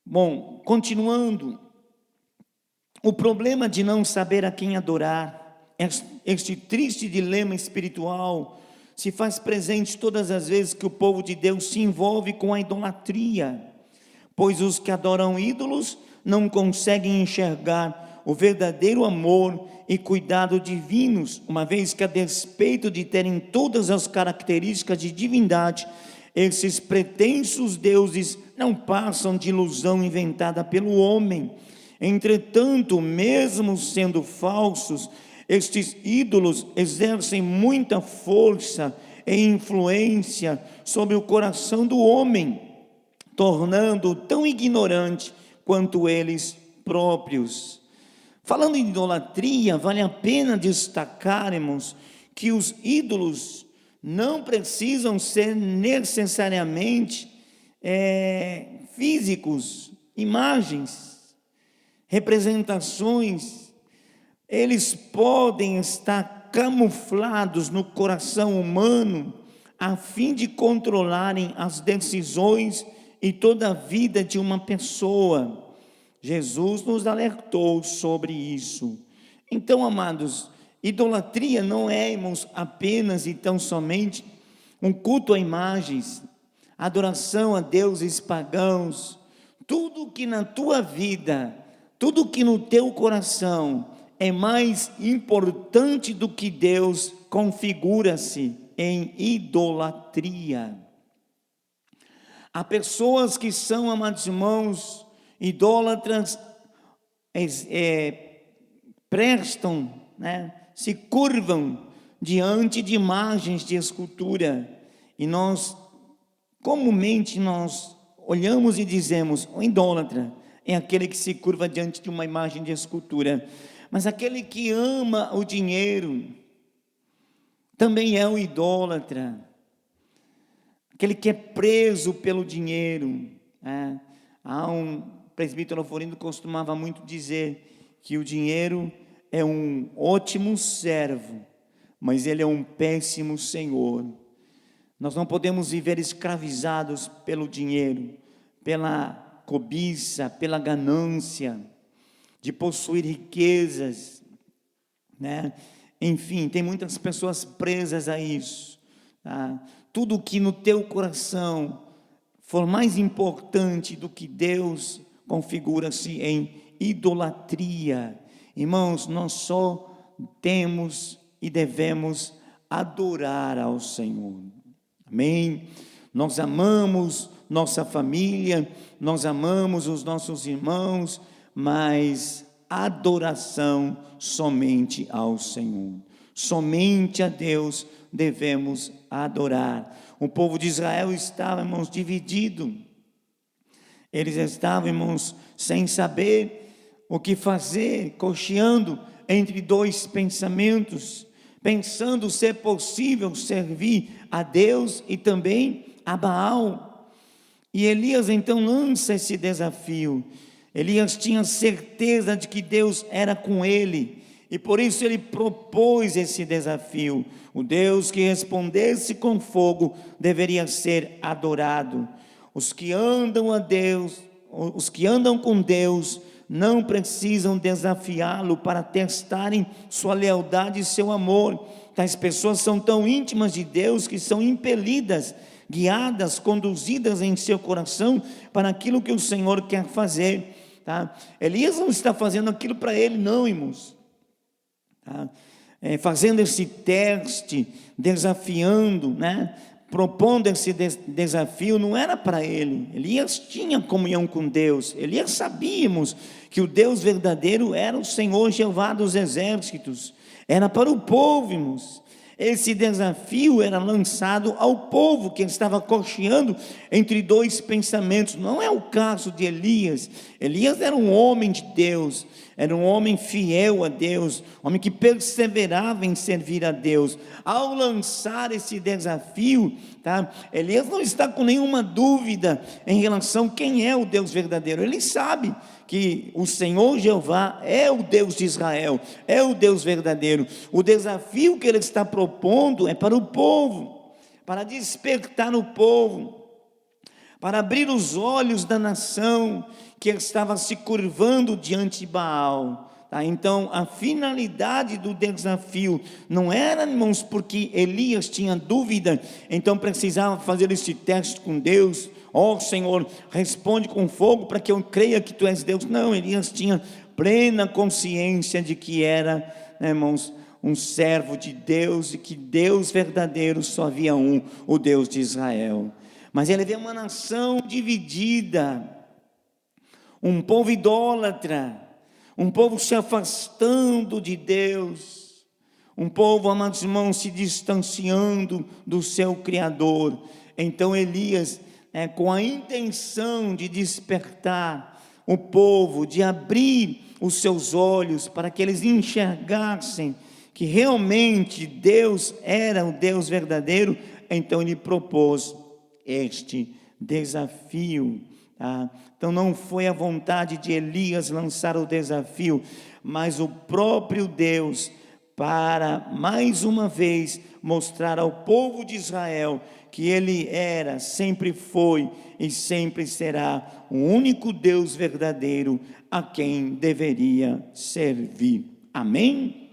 Bom, continuando, o problema de não saber a quem adorar, este triste dilema espiritual, se faz presente todas as vezes que o povo de Deus se envolve com a idolatria, pois os que adoram ídolos não conseguem enxergar o verdadeiro amor e cuidado divinos, uma vez que, a despeito de terem todas as características de divindade, esses pretensos deuses não passam de ilusão inventada pelo homem. Entretanto, mesmo sendo falsos, estes ídolos exercem muita força e influência sobre o coração do homem, tornando-o tão ignorante quanto eles próprios. Falando em idolatria, vale a pena destacarmos que os ídolos não precisam ser necessariamente físicos, imagens, representações. Eles podem estar camuflados no coração humano a fim de controlarem as decisões e toda a vida de uma pessoa. Jesus nos alertou sobre isso. Então, amados, idolatria não é, irmãos, apenas e tão somente um culto a imagens, adoração a deuses pagãos. Tudo que na tua vida, tudo que no teu coração é mais importante do que Deus, configura-se em idolatria. Há pessoas que são, amados irmãos, idólatras, prestam, se curvam diante de imagens de escultura, e comumente nós olhamos e dizemos: o idólatra é aquele que se curva diante de uma imagem de escultura. Mas aquele que ama o dinheiro também é um idólatra. Aquele que é preso pelo dinheiro. Há um presbítero alforino que costumava muito dizer que o dinheiro é um ótimo servo, mas ele é um péssimo senhor. Nós não podemos viver escravizados pelo dinheiro, pela cobiça, pela ganância de possuir riquezas, Enfim, tem muitas pessoas presas a isso, Tudo que no teu coração for mais importante do que Deus, configura-se em idolatria. Irmãos, nós só temos e devemos adorar ao Senhor. Amém? Nós amamos nossa família, nós amamos os nossos irmãos, mas adoração somente ao Senhor. Somente a Deus devemos adorar. O povo de Israel estava, irmãos, dividido. Eles estavam, irmãos, sem saber o que fazer, cocheando entre dois pensamentos, pensando ser possível servir a Deus e também a Baal. E Elias então lança esse desafio. Elias tinha certeza de que Deus era com ele, e por isso ele propôs esse desafio. O Deus que respondesse com fogo deveria ser adorado. Os que andam com Deus não precisam desafiá-lo para testarem sua lealdade e seu amor. Tais pessoas são tão íntimas de Deus que são impelidas, guiadas, conduzidas em seu coração para aquilo que o Senhor quer fazer. Elias não está fazendo aquilo para ele, não, irmãos. Fazendo esse teste, desafiando, propondo esse desafio, não era para ele. Elias tinha comunhão com Deus. Elias sabíamos que o Deus verdadeiro era o Senhor Jeová dos exércitos. Era para o povo, irmãos. Esse desafio era lançado ao povo que estava cocheando entre dois pensamentos. Não é o caso de Elias. Elias era um homem de Deus, era um homem fiel a Deus, um homem que perseverava em servir a Deus. Ao lançar esse desafio, Elias não está com nenhuma dúvida em relação a quem é o Deus verdadeiro. Ele sabe que o Senhor Jeová é o Deus de Israel, é o Deus verdadeiro. O desafio que ele está propondo é para o povo, para despertar o povo, para abrir os olhos da nação que estava se curvando diante de Baal. Então a finalidade do desafio não era, irmãos, porque Elias tinha dúvida, então precisava fazer esse teste com Deus. Senhor, responde com fogo para que eu creia que tu és Deus. Não, Elias tinha plena consciência de que era, irmãos, um servo de Deus, e que Deus verdadeiro só havia um, o Deus de Israel. Mas ele vê uma nação dividida, um povo idólatra, um povo se afastando de Deus, Um povo, amados irmãos, se distanciando do seu Criador. Então Elias, com a intenção de despertar o povo, de abrir os seus olhos para que eles enxergassem que realmente Deus era o Deus verdadeiro, então ele propôs este desafio. Então não foi a vontade de Elias lançar o desafio, mas o próprio Deus, para mais uma vez mostrar ao povo de Israel que ele era, sempre foi e sempre será o único Deus verdadeiro a quem deveria servir. Amém?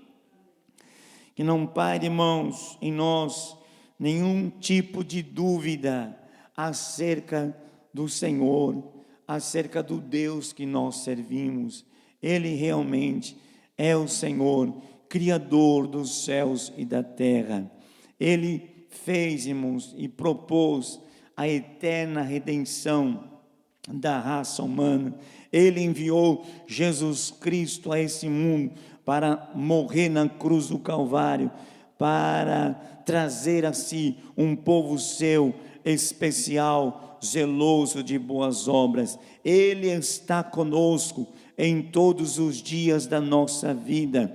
Que não pare, irmãos, em nós nenhum tipo de dúvida acerca do Senhor, acerca do Deus que nós servimos. Ele realmente é o Senhor, Criador dos céus e da terra. Ele fez, irmãos, e propôs a eterna redenção da raça humana. Ele enviou Jesus Cristo a esse mundo para morrer na cruz do Calvário, para trazer a si um povo seu especial, zeloso de boas obras. Ele está conosco em todos os dias da nossa vida.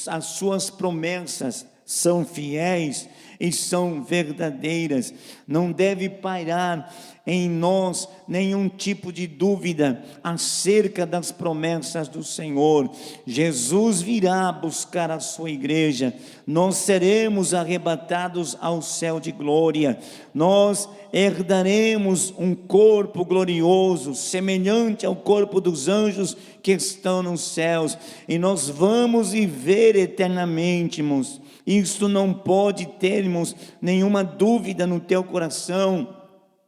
As suas promessas são fiéis e são verdadeiras. Não deve pairar em nós nenhum tipo de dúvida acerca das promessas do Senhor. Jesus virá buscar a sua igreja. Nós seremos arrebatados ao céu de glória. Nós herdaremos um corpo glorioso, semelhante ao corpo dos anjos que estão nos céus, e nós vamos viver eternamente, irmãos. Isto não pode termos nenhuma dúvida no teu coração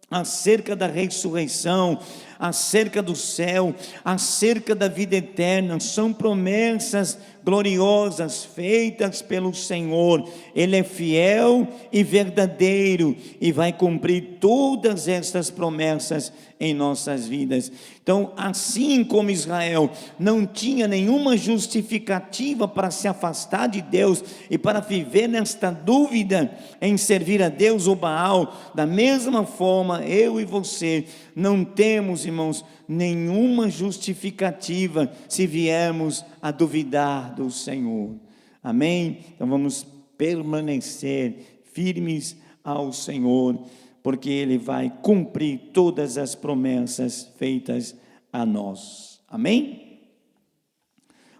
acerca da ressurreição, acerca do céu, acerca da vida eterna. São promessas gloriosas feitas pelo Senhor. Ele é fiel e verdadeiro e vai cumprir todas estas promessas em nossas vidas. Então, assim como Israel não tinha nenhuma justificativa para se afastar de Deus e para viver nesta dúvida em servir a Deus ou Baal, da mesma forma eu e você não temos, irmãos, nenhuma justificativa se viermos a duvidar do Senhor. Amém? Então vamos permanecer firmes ao Senhor, porque Ele vai cumprir todas as promessas feitas a nós. Amém?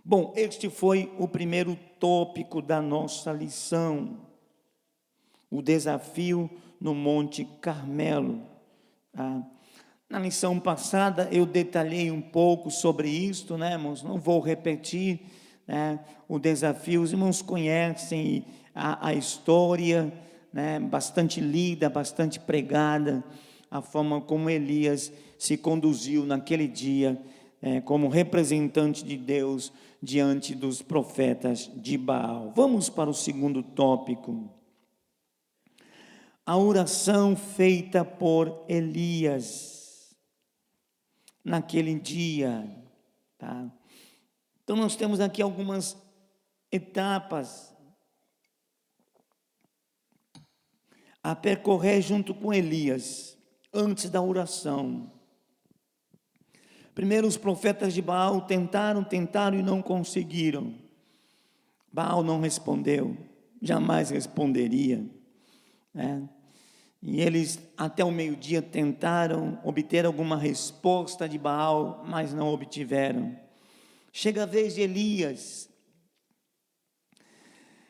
Bom, este foi o primeiro tópico da nossa lição, o desafio no Monte Carmelo. Na lição passada eu detalhei um pouco sobre isto, né, irmãos? Não vou repetir, né, o desafio. Os irmãos conhecem a história, né, bastante lida, bastante pregada, a forma como Elias se conduziu naquele dia, como representante de Deus diante dos profetas de Baal. Vamos para o segundo tópico. A oração feita por Elias naquele dia, tá? Então nós temos aqui algumas etapas a percorrer junto com Elias, antes da oração. Primeiro, os profetas de Baal tentaram e não conseguiram. Baal não respondeu, jamais responderia, né? E eles até o meio-dia tentaram obter alguma resposta de Baal, mas não obtiveram. Chega a vez de Elias.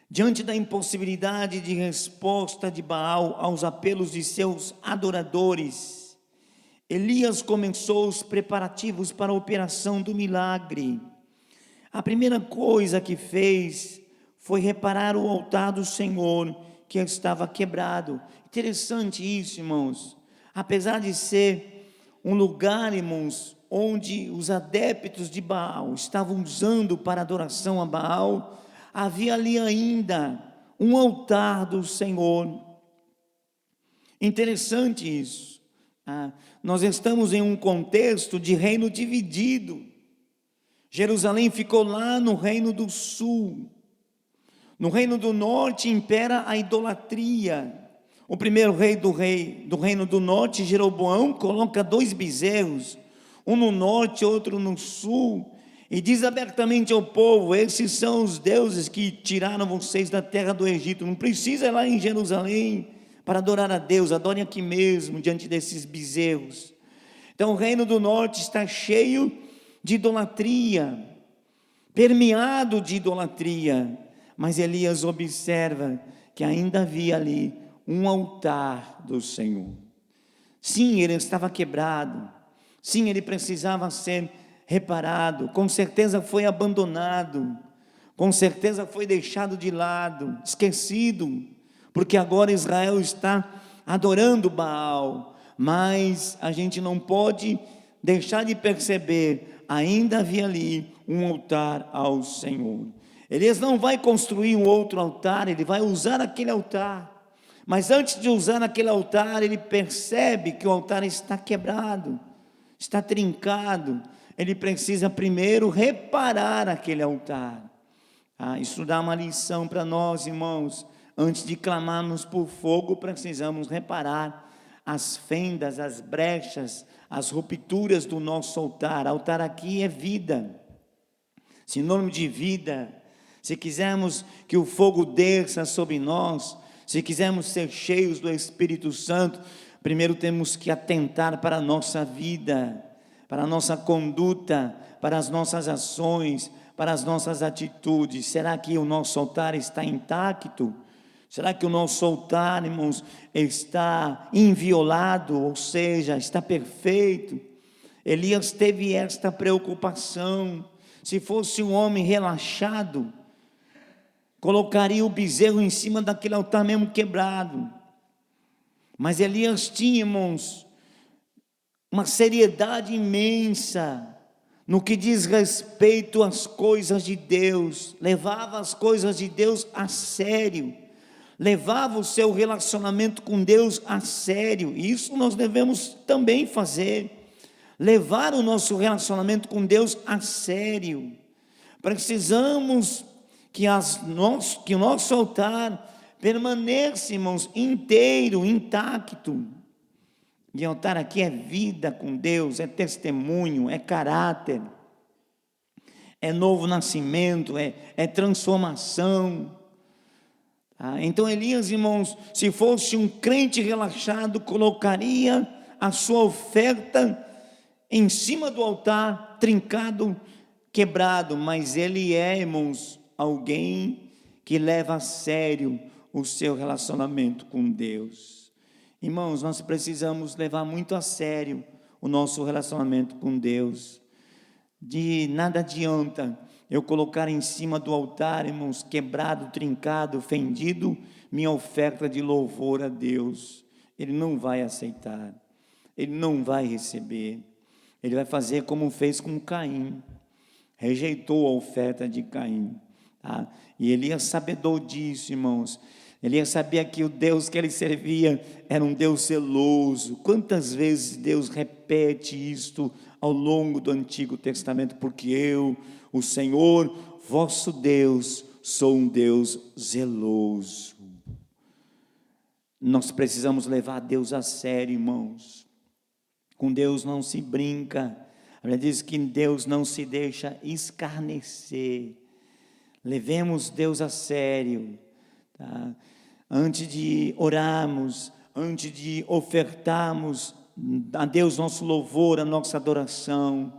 Diante da impossibilidade de resposta de Baal aos apelos de seus adoradores, Elias começou os preparativos para a operação do milagre. A primeira coisa que fez foi reparar o altar do Senhor, que estava quebrado. Interessante isso, irmãos. Apesar de ser um lugar, irmãos, onde os adeptos de Baal estavam usando para adoração a Baal, havia ali ainda um altar do Senhor. Interessante isso. Nós estamos em um contexto de reino dividido. Jerusalém ficou lá no reino do sul. No reino do norte impera a idolatria. O primeiro rei do reino do norte, Jeroboão, coloca 2 bezerros, um no norte, outro no sul, e diz abertamente ao povo: esses são os deuses que tiraram vocês da terra do Egito. Não precisa ir lá em Jerusalém para adorar a Deus, adorem aqui mesmo, diante desses bezerros. Então o reino do norte está cheio de idolatria, permeado de idolatria. Mas Elias observa que ainda havia ali um altar do Senhor. Sim, ele estava quebrado. Sim, ele precisava ser reparado. Com certeza foi abandonado. Com certeza foi deixado de lado, esquecido, porque agora Israel está adorando Baal. Mas a gente não pode deixar de perceber, ainda havia ali um altar ao Senhor. Elias não vai construir um outro altar, ele vai usar aquele altar. Mas antes de usar aquele altar, ele percebe que o altar está quebrado, está trincado. Ele precisa primeiro reparar aquele altar. Isso dá uma lição para nós, irmãos. Antes de clamarmos por fogo, precisamos reparar as fendas, as brechas, as rupturas do nosso altar. Altar aqui é vida, sinônimo de vida. Se quisermos que o fogo desça sobre nós, se quisermos ser cheios do Espírito Santo, primeiro temos que atentar para a nossa vida, para a nossa conduta, para as nossas ações, para as nossas atitudes. Será que o nosso altar está intacto? Será que o nosso altar, irmãos, está inviolado, ou seja, está perfeito? Elias teve esta preocupação. Se fosse um homem relaxado, colocaria o bezerro em cima daquele altar mesmo quebrado. Mas Elias tinha, irmãos, uma seriedade imensa no que diz respeito às coisas de Deus. Levava as coisas de Deus a sério, levava o seu relacionamento com Deus a sério. E isso nós devemos também fazer, levar o nosso relacionamento com Deus a sério. Precisamos que o nosso altar permaneça, irmãos, inteiro, intacto. E altar aqui é vida com Deus, é testemunho, é caráter, é novo nascimento, é transformação. Então Elias, irmãos, se fosse um crente relaxado, colocaria a sua oferta em cima do altar, trincado, quebrado. Mas ele é, irmãos, alguém que leva a sério o seu relacionamento com Deus. Irmãos, nós precisamos levar muito a sério o nosso relacionamento com Deus. De nada adianta eu colocar em cima do altar, irmãos, quebrado, trincado, fendido, minha oferta de louvor a Deus. Ele não vai aceitar, ele não vai receber. Ele vai fazer como fez com Caim, rejeitou a oferta de Caim. E Elias sabedor disso, irmãos. Elias sabia que o Deus que ele servia era um Deus zeloso. Quantas vezes Deus repete isto ao longo do Antigo Testamento? Porque eu, o Senhor, vosso Deus, sou um Deus zeloso. Nós precisamos levar Deus a sério, irmãos. Com Deus não se brinca. A Bíblia diz que Deus não se deixa escarnecer. Levemos Deus a sério, tá? Antes de orarmos, antes de ofertarmos a Deus nosso louvor, a nossa adoração,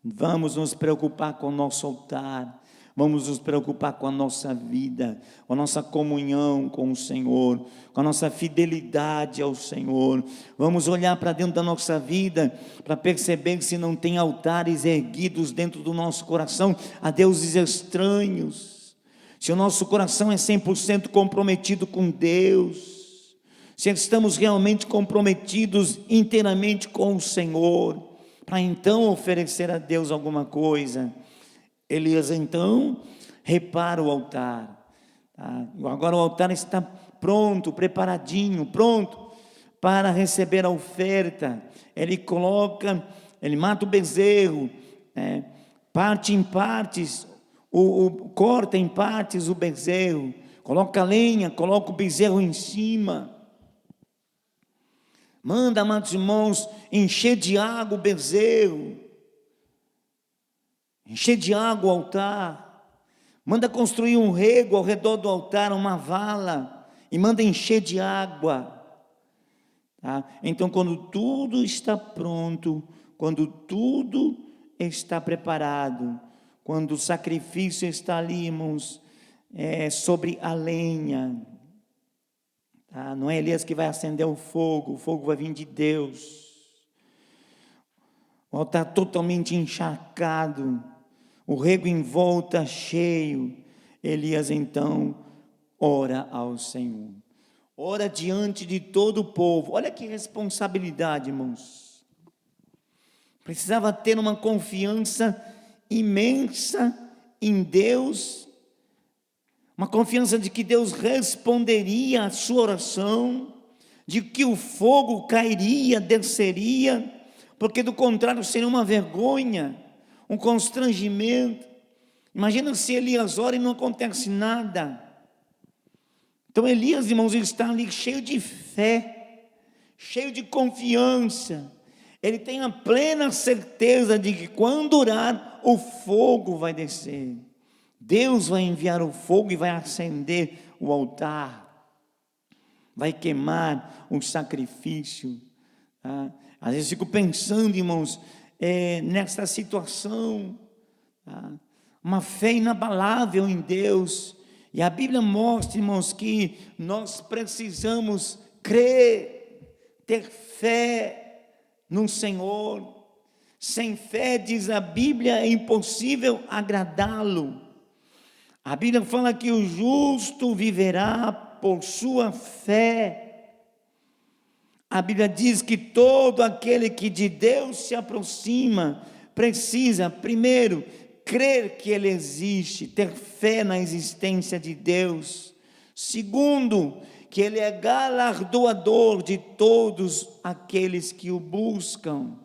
vamos nos preocupar com o nosso altar, vamos nos preocupar com a nossa vida, com a nossa comunhão com o Senhor, com a nossa fidelidade ao Senhor. Vamos olhar para dentro da nossa vida, para perceber se não tem altares erguidos dentro do nosso coração a deuses estranhos. Se o nosso coração é 100% comprometido com Deus, se estamos realmente comprometidos inteiramente com o Senhor, para então oferecer a Deus alguma coisa. Elias então repara o altar. Agora o altar está pronto, preparadinho, pronto para receber a oferta. Ele mata o bezerro, parte em partes, corta em partes o bezerro, coloca a lenha, coloca o bezerro em cima. Manda, amados irmãos, encher de água o bezerro, encher de água o altar. Manda construir um rego ao redor do altar, uma vala, e manda encher de água. Tá? Então, quando tudo está pronto, quando tudo está preparado, quando o sacrifício está ali, irmãos, sobre a lenha, tá? Não é Elias que vai acender o fogo vai vir de Deus. O altar totalmente encharcado, o rego em volta cheio. Elias então ora ao Senhor, ora diante de todo o povo. Olha que responsabilidade, irmãos. Precisava ter uma confiança imensa em Deus, uma confiança de que Deus responderia à sua oração, de que o fogo cairia, desceria, porque do contrário seria uma vergonha, um constrangimento. Imagina se Elias ora e não acontece nada. Então Elias, irmãos, ele está ali cheio de fé, cheio de confiança. Ele tem a plena certeza de que quando orar, o fogo vai descer. Deus vai enviar o fogo e vai acender o altar, vai queimar o sacrifício. Tá? Às vezes fico pensando, irmãos, nessa situação, tá? Uma fé inabalável em Deus. E a Bíblia mostra, irmãos, que nós precisamos crer, ter fé no Senhor. Sem fé, diz a Bíblia, é impossível agradá-lo. A Bíblia fala que o justo viverá por sua fé. A Bíblia diz que todo aquele que de Deus se aproxima precisa, primeiro, crer que Ele existe, ter fé na existência de Deus. Segundo, que Ele é galardoador de todos aqueles que o buscam.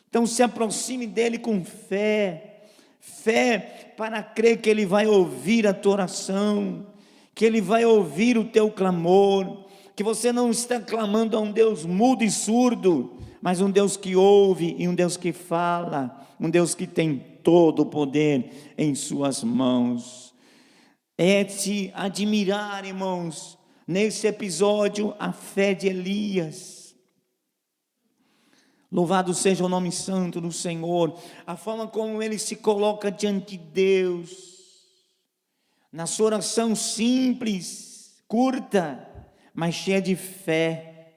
Então se aproxime dEle com fé, fé para crer que Ele vai ouvir a tua oração, que Ele vai ouvir o teu clamor, que você não está clamando a um Deus mudo e surdo, mas um Deus que ouve e um Deus que fala, um Deus que tem todo o poder em suas mãos. É de se admirar, irmãos, nesse episódio, a fé de Elias. Louvado seja o nome santo do Senhor, a forma como ele se coloca diante de Deus, na sua oração simples, curta, mas cheia de fé.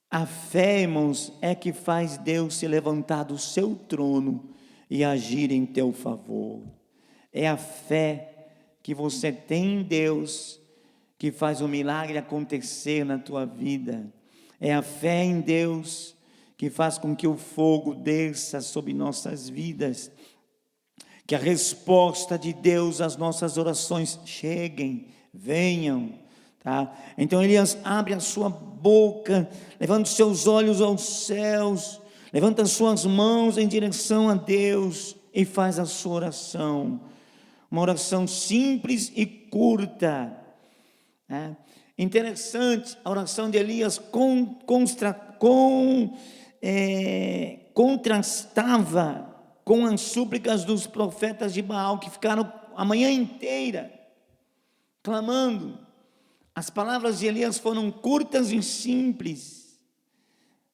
A fé, irmãos, é que faz Deus se levantar do seu trono e agir em teu favor. É a fé que você tem em Deus que faz o milagre acontecer na tua vida. É a fé em Deus que faz com que o fogo desça sobre nossas vidas, que a resposta de Deus às nossas orações cheguem, venham, tá? Então Elias abre a sua boca, levanta os seus olhos aos céus, levanta as suas mãos em direção a Deus e faz a sua oração, uma oração simples e curta, né? Interessante, a oração de Elias contrastava com as súplicas dos profetas de Baal, que ficaram a manhã inteira clamando. As palavras de Elias foram curtas e simples.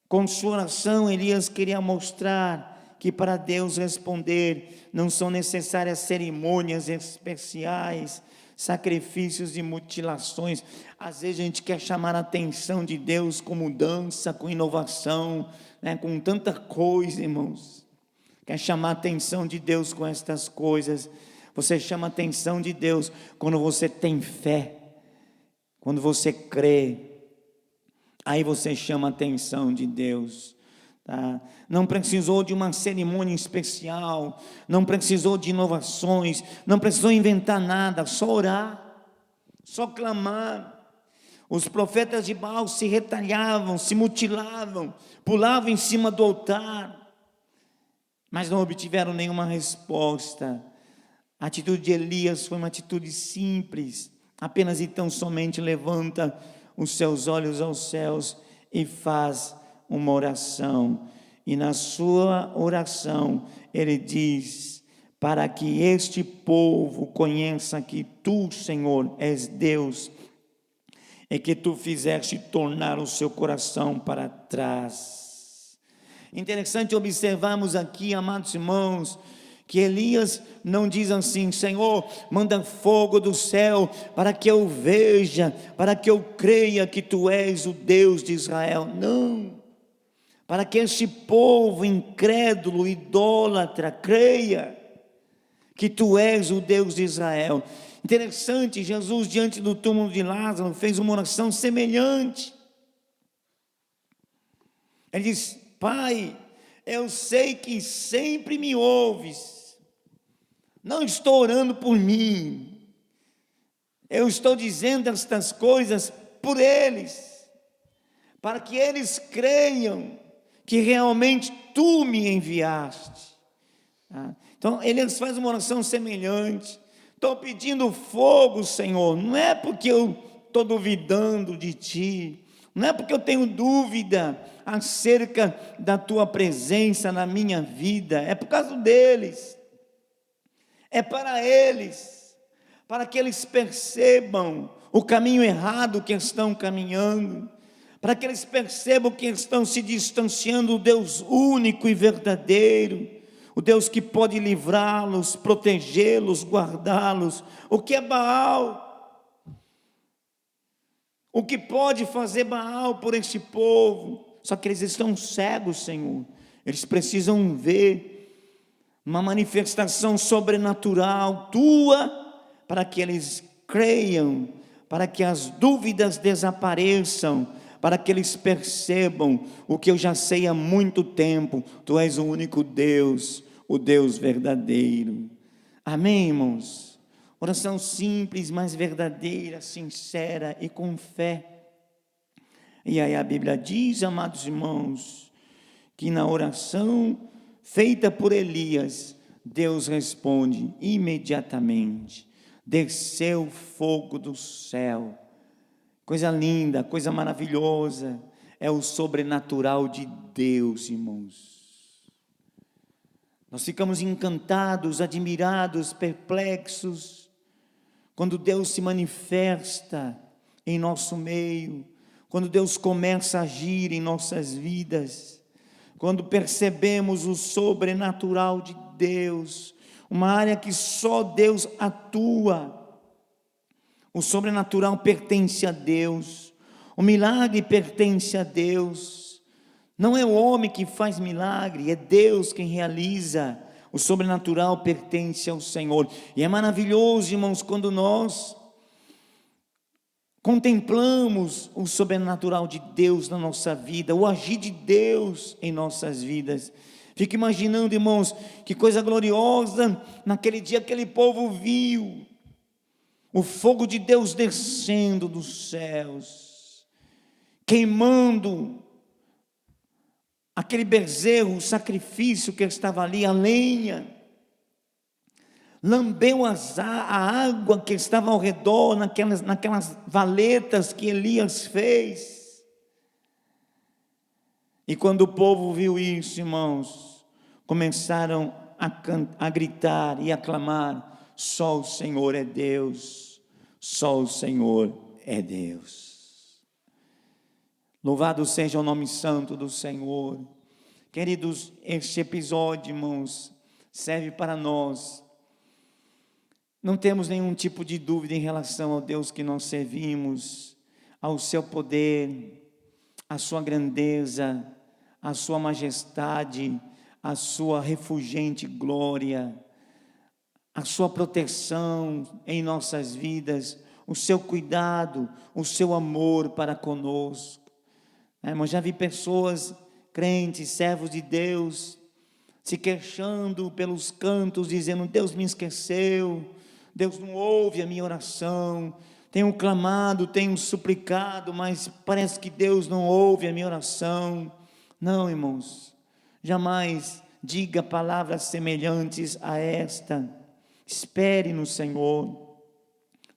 Com sua oração, Elias queria mostrar que para Deus responder não são necessárias cerimônias especiais, sacrifícios e mutilações. Às vezes a gente quer chamar a atenção de Deus com mudança, com inovação, né, com tanta coisa, irmãos. Quer chamar a atenção de Deus com estas coisas. Você chama a atenção de Deus quando você tem fé, quando você crê. Aí você chama a atenção de Deus. Tá? Não precisou de uma cerimônia especial, não precisou de inovações, não precisou inventar nada, só orar, só clamar. Os profetas de Baal se retalhavam, se mutilavam, pulavam em cima do altar, mas não obtiveram nenhuma resposta. A atitude de Elias foi uma atitude simples, apenas e tão somente levanta os seus olhos aos céus e faz uma oração. E na sua oração ele diz: para que este povo conheça que tu, Senhor, és Deus, e que tu fizeste tornar o seu coração para trás. Interessante observarmos aqui, amados irmãos, que Elias não diz assim: Senhor, manda fogo do céu para que eu veja, para que eu creia que tu és o Deus de Israel. Não, para que este povo incrédulo, idólatra, creia que tu és o Deus de Israel. Interessante, Jesus diante do túmulo de Lázaro fez uma oração semelhante. Ele diz: Pai, eu sei que sempre me ouves, não estou orando por mim, eu estou dizendo estas coisas por eles, para que eles creiam que realmente tu me enviaste. Então ele faz uma oração semelhante. Estou pedindo fogo, Senhor, não é porque eu estou duvidando de ti, não é porque eu tenho dúvida acerca da tua presença na minha vida, é por causa deles, é para eles, para que eles percebam o caminho errado que estão caminhando, para que eles percebam que estão se distanciando do Deus único e verdadeiro, o Deus que pode livrá-los, protegê-los, guardá-los. O que é Baal? O que pode fazer Baal por este povo? Só que eles estão cegos, Senhor. Eles precisam ver uma manifestação sobrenatural tua, para que eles creiam, para que as dúvidas desapareçam, para que eles percebam o que eu já sei há muito tempo: tu és o único Deus, o Deus verdadeiro. Amém, irmãos? Oração simples, mas verdadeira, sincera e com fé. E aí a Bíblia diz, amados irmãos, que na oração feita por Elias, Deus responde imediatamente: desceu fogo do céu. Coisa linda, coisa maravilhosa, é o sobrenatural de Deus, irmãos. Nós ficamos encantados, admirados, perplexos, quando Deus se manifesta em nosso meio, quando Deus começa a agir em nossas vidas, quando percebemos o sobrenatural de Deus, uma área que só Deus atua. O sobrenatural pertence a Deus, o milagre pertence a Deus. Não é o homem que faz milagre, é Deus quem realiza. O sobrenatural pertence ao Senhor. E é maravilhoso, irmãos, quando nós contemplamos o sobrenatural de Deus na nossa vida, o agir de Deus em nossas vidas. Fico imaginando, irmãos, que coisa gloriosa naquele dia aquele povo viu o fogo de Deus descendo dos céus, queimando aquele bezerro, o sacrifício que estava ali, a lenha, lambeu a água que estava ao redor, naquelas valetas que Elias fez. E quando o povo viu isso, irmãos, começaram a gritar e a clamar: só o Senhor é Deus, só o Senhor é Deus. Louvado seja o nome santo do Senhor. Queridos, este episódio, irmãos, serve para nós. Não temos nenhum tipo de dúvida em relação ao Deus que nós servimos, ao seu poder, à sua grandeza, à sua majestade, à sua refulgente glória, a sua proteção em nossas vidas, o seu cuidado, o seu amor para conosco. Mas já vi pessoas, crentes, servos de Deus, se queixando pelos cantos, dizendo: Deus me esqueceu, Deus não ouve a minha oração, tenho clamado, tenho suplicado, mas parece que Deus não ouve a minha oração. Não, irmãos, jamais diga palavras semelhantes a esta. Espere no Senhor,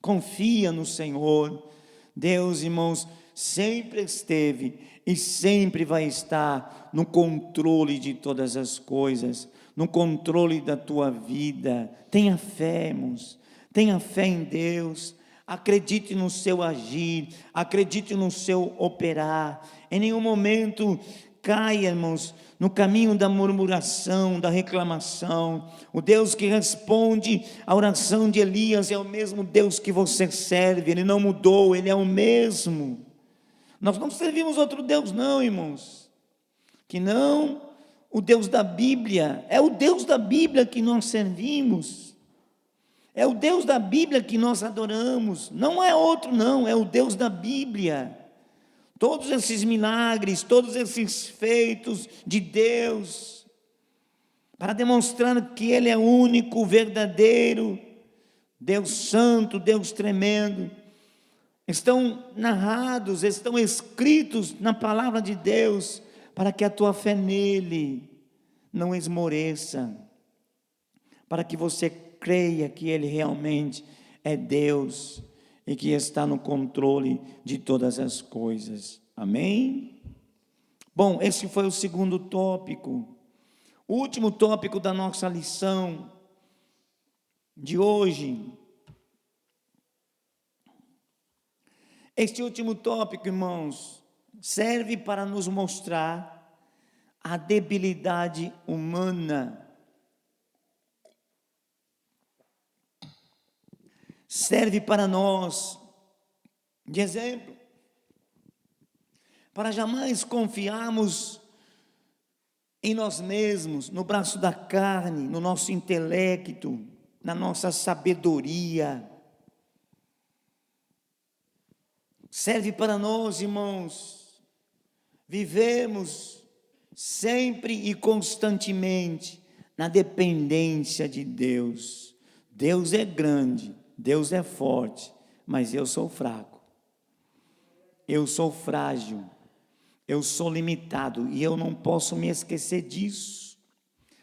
confia no Senhor. Deus, irmãos, sempre esteve e sempre vai estar no controle de todas as coisas, no controle da tua vida. Tenha fé, irmãos, tenha fé em Deus, acredite no seu agir, acredite no seu operar. Em nenhum momento caia, irmãos, no caminho da murmuração, da reclamação. O Deus que responde à oração de Elias é o mesmo Deus que você serve, Ele não mudou, Ele é o mesmo. Nós não servimos outro Deus não, irmãos, que não o Deus da Bíblia. É o Deus da Bíblia que nós servimos, é o Deus da Bíblia que nós adoramos, não é outro não, é o Deus da Bíblia. Todos esses milagres, todos esses feitos de Deus, para demonstrar que Ele é único, verdadeiro, Deus santo, Deus tremendo, estão narrados, estão escritos na palavra de Deus, para que a tua fé nele não esmoreça, para que você creia que Ele realmente é Deus e que está no controle de todas as coisas. Amém? Bom, esse foi o segundo tópico. O último tópico da nossa lição de hoje. Este último tópico, irmãos, serve para nos mostrar a debilidade humana. Serve para nós de exemplo, para jamais confiarmos em nós mesmos, no braço da carne, no nosso intelecto, na nossa sabedoria. Serve para nós, irmãos, vivemos sempre e constantemente na dependência de Deus. Deus é grande, Deus é forte, mas eu sou fraco, eu sou frágil, eu sou limitado e eu não posso me esquecer disso,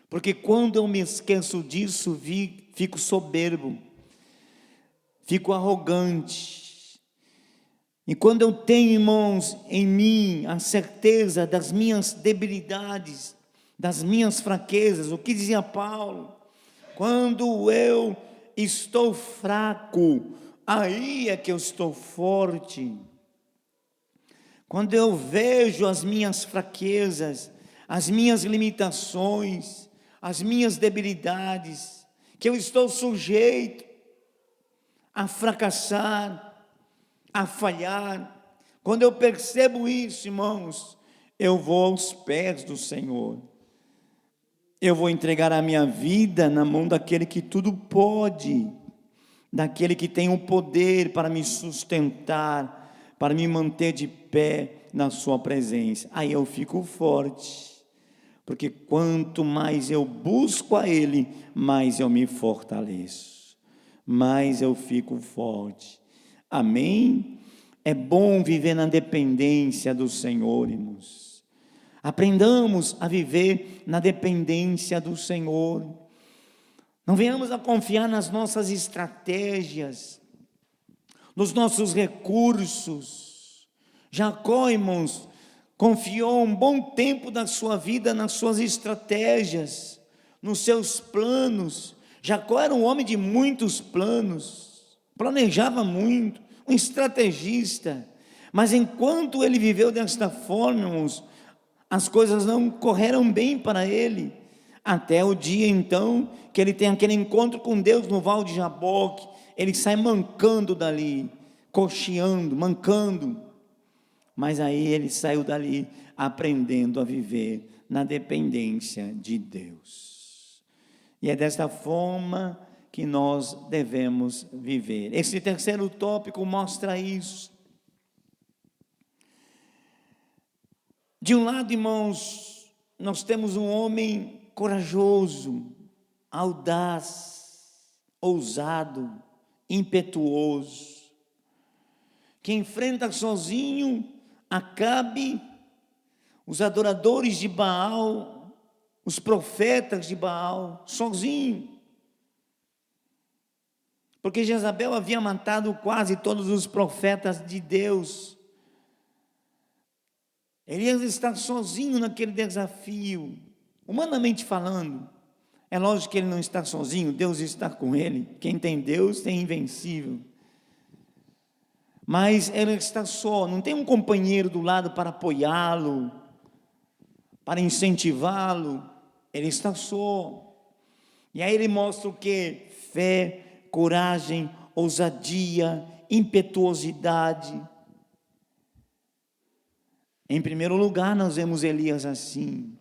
porque quando eu me esqueço disso, fico soberbo, fico arrogante. E quando eu tenho, irmãos, em mim a certeza das minhas debilidades, das minhas fraquezas, o que dizia Paulo? Quando eu estou fraco, aí é que eu estou forte. Quando eu vejo as minhas fraquezas, as minhas limitações, as minhas debilidades, que eu estou sujeito a fracassar, a falhar, quando eu percebo isso, irmãos, eu vou aos pés do Senhor, eu vou entregar a minha vida na mão daquele que tudo pode, daquele que tem o poder para me sustentar, para me manter de pé na sua presença. Aí eu fico forte, porque quanto mais eu busco a Ele, mais eu me fortaleço, mais eu fico forte. Amém? É bom viver na dependência do Senhor, irmãos. Aprendamos a viver na dependência do Senhor. Não venhamos a confiar nas nossas estratégias, nos nossos recursos. Jacó, irmãos, confiou um bom tempo da sua vida nas suas estratégias, nos seus planos. Jacó era um homem de muitos planos, planejava muito, um estrategista, mas enquanto ele viveu desta forma, irmãos, as coisas não correram bem para ele, até o dia então, que ele tem aquele encontro com Deus no Val de Jaboque, ele sai mancando dali, coxeando, mancando, mas aí ele saiu dali, aprendendo a viver na dependência de Deus, e é desta forma que nós devemos viver. Esse terceiro tópico mostra isso. De um lado, irmãos, nós temos um homem corajoso, audaz, ousado, impetuoso, que enfrenta sozinho Acabe, os adoradores de Baal, os profetas de Baal, sozinho. porque Jezabel havia matado quase todos os profetas de Deus. Elias está sozinho naquele desafio, humanamente falando. É lógico que ele não está sozinho, Deus está com ele. Quem tem Deus tem invencível. Mas ele está só, não tem um companheiro do lado para apoiá-lo, para incentivá-lo. Ele está só. E aí ele mostra o que? Fé, coragem, ousadia, impetuosidade. Em primeiro lugar, nós vemos Elias assim.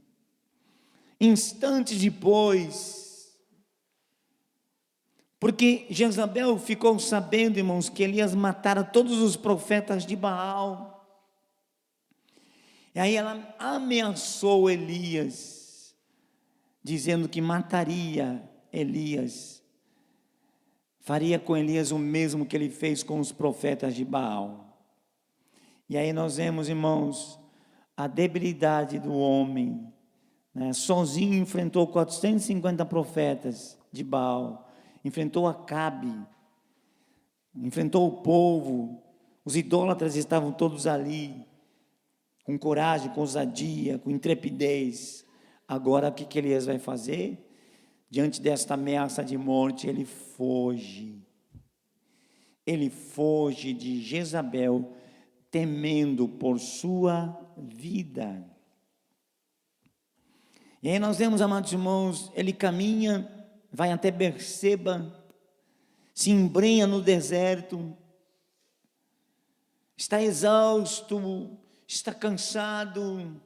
Instantes depois, porque Jezabel ficou sabendo, irmãos, que Elias matara todos os profetas de Baal. E aí ela ameaçou Elias, dizendo que mataria Elias, faria com Elias o mesmo que ele fez com os profetas de Baal. E aí nós vemos, irmãos, a debilidade do homem, né? Sozinho enfrentou 450 profetas de Baal, enfrentou Acabe, enfrentou o povo, os idólatras estavam todos ali, com coragem, com ousadia, com intrepidez. Agora o que Elias vai fazer? Diante desta ameaça de morte, ele foge de Jezabel, temendo por sua vida. E aí nós vemos, amados irmãos, ele caminha, vai até Berseba, se embrenha no deserto, está exausto, está cansado,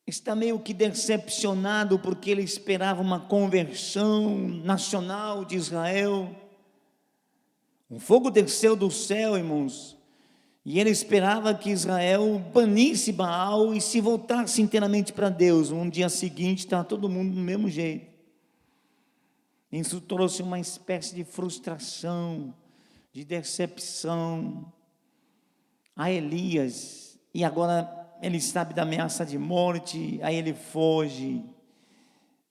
está meio que decepcionado, porque ele esperava uma conversão nacional de Israel. Um fogo desceu do céu, irmãos, e ele esperava que Israel banisse Baal e se voltasse inteiramente para Deus. No dia seguinte estava todo mundo do mesmo jeito. Isso trouxe uma espécie de frustração, de decepção a Elias. E agora ele sabe da ameaça de morte, aí ele foge,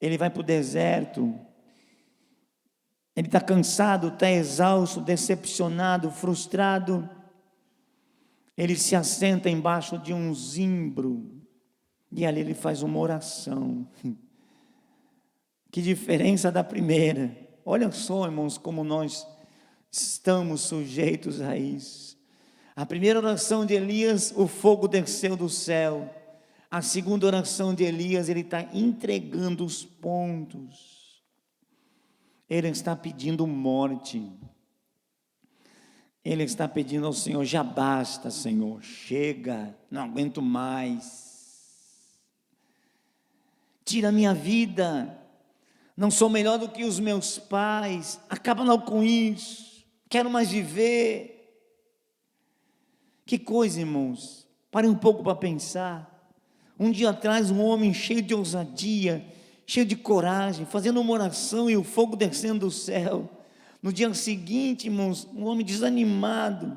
ele vai para o deserto. Ele está cansado, está exausto, decepcionado, frustrado. Ele se assenta embaixo de um zimbro, e ali ele faz uma oração. Que diferença da primeira. Olha só, irmãos, como nós estamos sujeitos a isso. A primeira oração de Elias, o fogo desceu do céu. A segunda oração de Elias, ele está entregando os pontos. Ele está pedindo morte. Ele está pedindo ao Senhor: já basta, Senhor, chega, não aguento mais. Tira a minha vida, não sou melhor do que os meus pais, acaba logo com isso, quero mais viver. Que coisa, irmãos, parem um pouco para pensar. Um dia atrás, um homem cheio de ousadia, cheio de coragem, fazendo uma oração e o fogo descendo do céu. No dia seguinte, irmãos, um homem desanimado,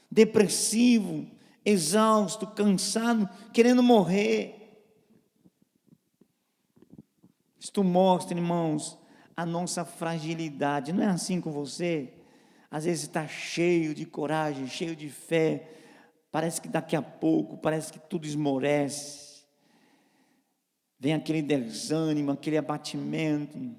depressivo, exausto, cansado, querendo morrer. Isto mostra, irmãos, a nossa fragilidade. Não é assim com você? Às vezes está cheio de coragem, cheio de fé, parece que daqui a pouco, parece que tudo esmorece. Vem aquele desânimo, aquele abatimento.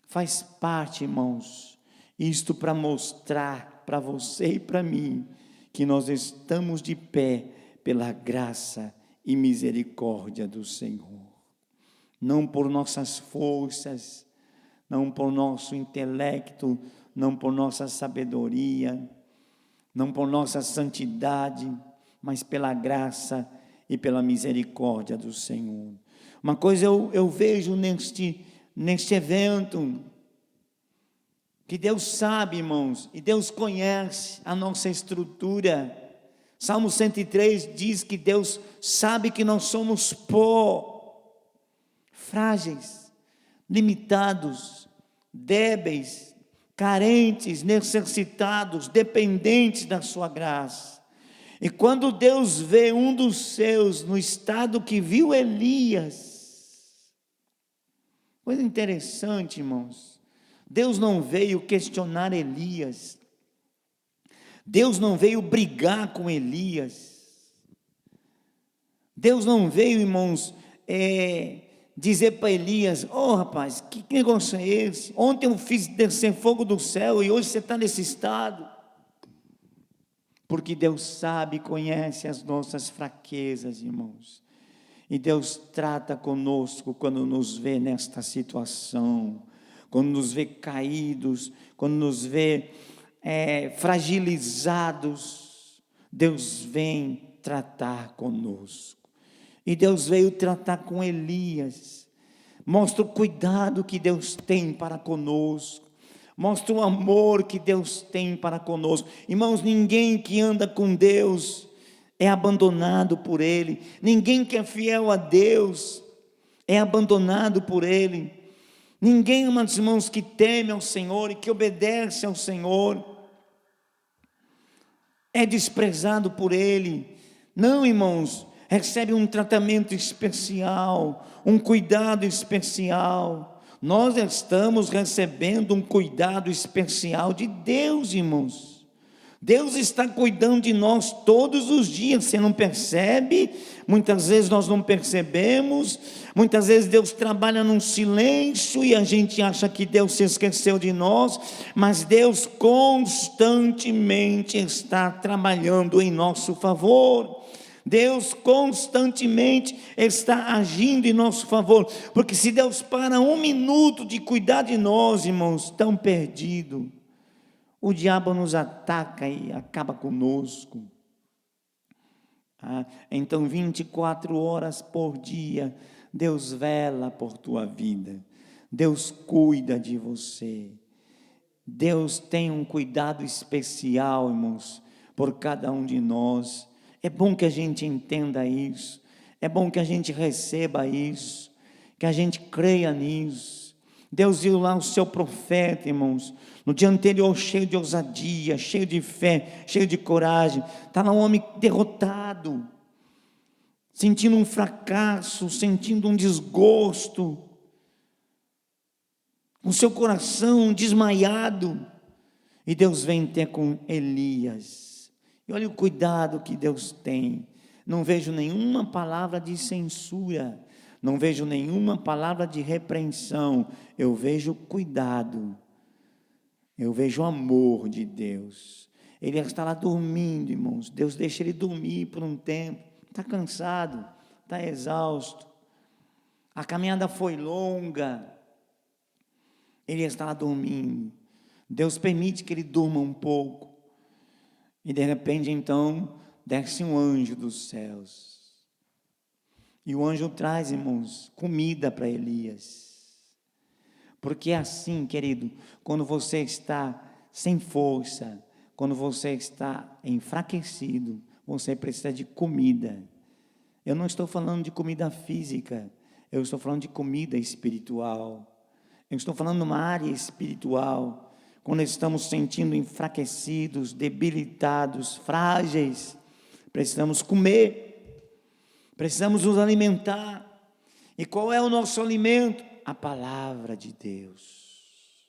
Faz parte, irmãos, isto para mostrar para você e para mim que nós estamos de pé pela graça e misericórdia do Senhor. Não por nossas forças, não por nosso intelecto, não por nossa sabedoria, não por nossa santidade, mas pela graça e pela misericórdia do Senhor. Uma coisa eu vejo neste evento, que Deus sabe, irmãos, e Deus conhece a nossa estrutura. Salmo 103 diz que Deus sabe que nós somos pó, frágeis, limitados, débeis, carentes, necessitados, dependentes da sua graça. E quando Deus vê um dos seus no estado que viu Elias, coisa interessante, irmãos, Deus não veio questionar Elias. Deus não veio brigar com Elias. Deus não veio, irmãos, dizer para Elias: oh rapaz, que negócio é esse? Ontem eu fiz descer fogo do céu e hoje você está nesse estado. Porque Deus sabe, conhece as nossas fraquezas, irmãos. E Deus trata conosco quando nos vê nesta situação, quando nos vê caídos, quando nos vê fragilizados. Deus vem tratar conosco. E Deus veio tratar com Elias. Mostra o cuidado que Deus tem para conosco. Mostra o amor que Deus tem para conosco. Irmãos, ninguém que anda com Deus é abandonado por Ele. Ninguém que é fiel a Deus é abandonado por Ele. Ninguém, irmãos, que teme ao Senhor e que obedece ao Senhor é desprezado por Ele. Não, irmãos, recebe um tratamento especial, um cuidado especial. Nós estamos recebendo um cuidado especial de Deus, irmãos. Deus está cuidando de nós todos os dias. Você não percebe? Muitas vezes nós não percebemos. Muitas vezes Deus trabalha num silêncio e a gente acha que Deus se esqueceu de nós. Mas Deus constantemente está trabalhando em nosso favor. Deus constantemente está agindo em nosso favor, porque se Deus para um minuto de cuidar de nós, irmãos, tão perdido, o diabo nos ataca e acaba conosco. Então 24 horas por dia, Deus vela por tua vida, Deus cuida de você, Deus tem um cuidado especial, irmãos, por cada um de nós. É bom que a gente entenda isso, é bom que a gente receba isso, que a gente creia nisso. Deus viu lá o seu profeta, irmãos, no dia anterior cheio de ousadia, cheio de fé, cheio de coragem. Está lá um homem derrotado, sentindo um fracasso, sentindo um desgosto, com seu coração desmaiado. E Deus vem ter com Elias. E olha o cuidado que Deus tem. Não vejo nenhuma palavra de censura, não vejo nenhuma palavra de repreensão. Eu vejo cuidado, eu vejo o amor de Deus. Ele está lá dormindo, irmãos. Deus deixa ele dormir por um tempo. Está cansado, está exausto. A caminhada foi longa. Ele está lá dormindo. Deus permite que ele durma um pouco. E de repente, então, desce um anjo dos céus. E o anjo traz, irmãos, comida para Elias. Porque é assim, querido, quando você está sem força, quando você está enfraquecido, você precisa de comida. Eu não estou falando de comida física, eu estou falando de comida espiritual. Eu estou falando numa área espiritual. Quando estamos sentindo enfraquecidos, debilitados, frágeis, precisamos comer, precisamos nos alimentar. E qual é o nosso alimento? A palavra de Deus,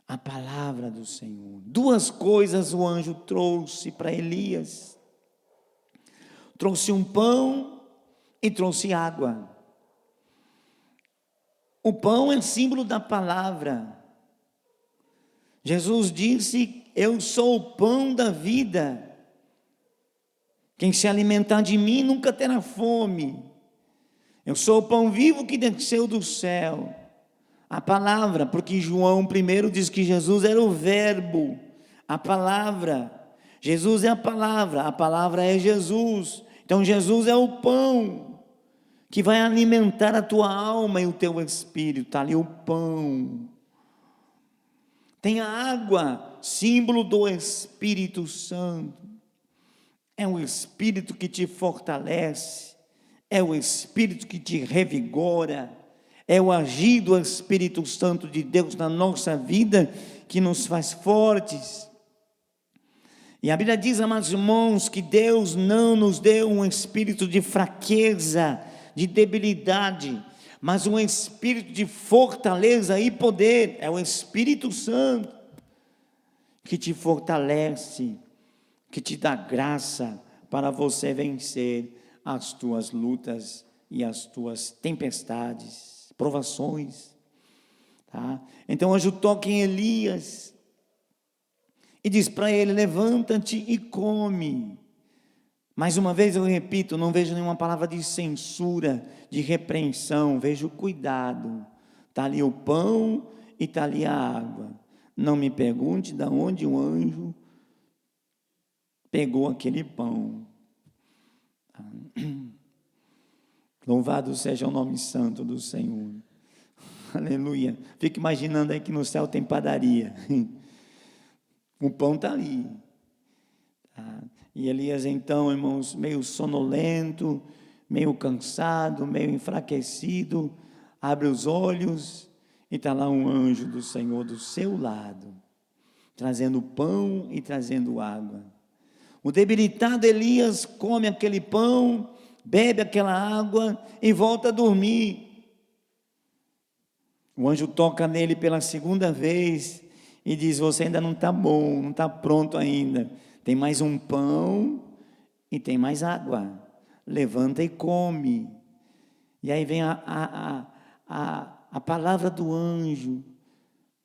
a palavra do Senhor. Duas coisas o anjo trouxe para Elias: trouxe um pão e trouxe água. O pão é símbolo da palavra. Jesus disse: eu sou o pão da vida. Quem se alimentar de mim nunca terá fome. Eu sou o pão vivo que desceu do céu. A palavra, porque João 1 diz que Jesus era o verbo, a palavra. Jesus é a palavra é Jesus. Então Jesus é o pão que vai alimentar a tua alma e o teu espírito. Está ali o pão. Tem a água, símbolo do Espírito Santo. É o Espírito que te fortalece, é o Espírito que te revigora, é o agir do Espírito Santo de Deus na nossa vida que nos faz fortes. E a Bíblia diz, amados irmãos, que Deus não nos deu um espírito de fraqueza, de debilidade, mas um espírito de fortaleza e poder. É o Espírito Santo que te fortalece, que te dá graça para você vencer as tuas lutas e as tuas tempestades, provações. Tá? Então o anjo toca em Elias e diz para ele: levanta-te e come. Mais uma vez eu repito, não vejo nenhuma palavra de censura, de repreensão, vejo cuidado. Está ali o pão e está ali a água. Não me pergunte de onde o anjo pegou aquele pão. Louvado seja o nome santo do Senhor. Aleluia. Fico imaginando aí que no céu tem padaria. O pão está ali. E Elias então, irmãos, meio sonolento, meio cansado, meio enfraquecido, abre os olhos e está lá um anjo do Senhor do seu lado, trazendo pão e trazendo água. O debilitado Elias come aquele pão, bebe aquela água e volta a dormir. O anjo toca nele pela segunda vez e diz: você ainda não está bom, não está pronto ainda. Tem mais um pão e tem mais água. Levanta e come. E aí vem a palavra do anjo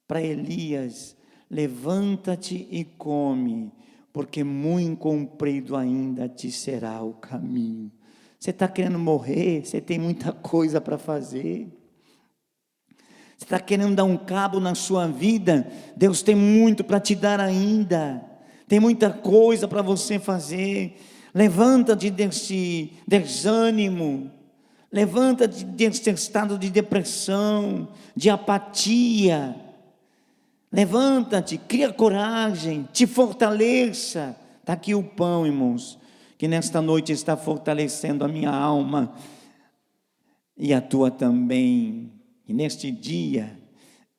para Elias: levanta-te e come, porque muito comprido ainda te será o caminho. Você está querendo morrer? Você tem muita coisa para fazer. Você está querendo dar um cabo na sua vida? Deus tem muito para te dar ainda. Tem muita coisa para você fazer. Levanta-te desse desânimo. Levanta-te desse estado de depressão, de apatia. Levanta-te, cria coragem, te fortaleça. Está aqui o pão, irmãos, que nesta noite está fortalecendo a minha alma e a tua também. E neste dia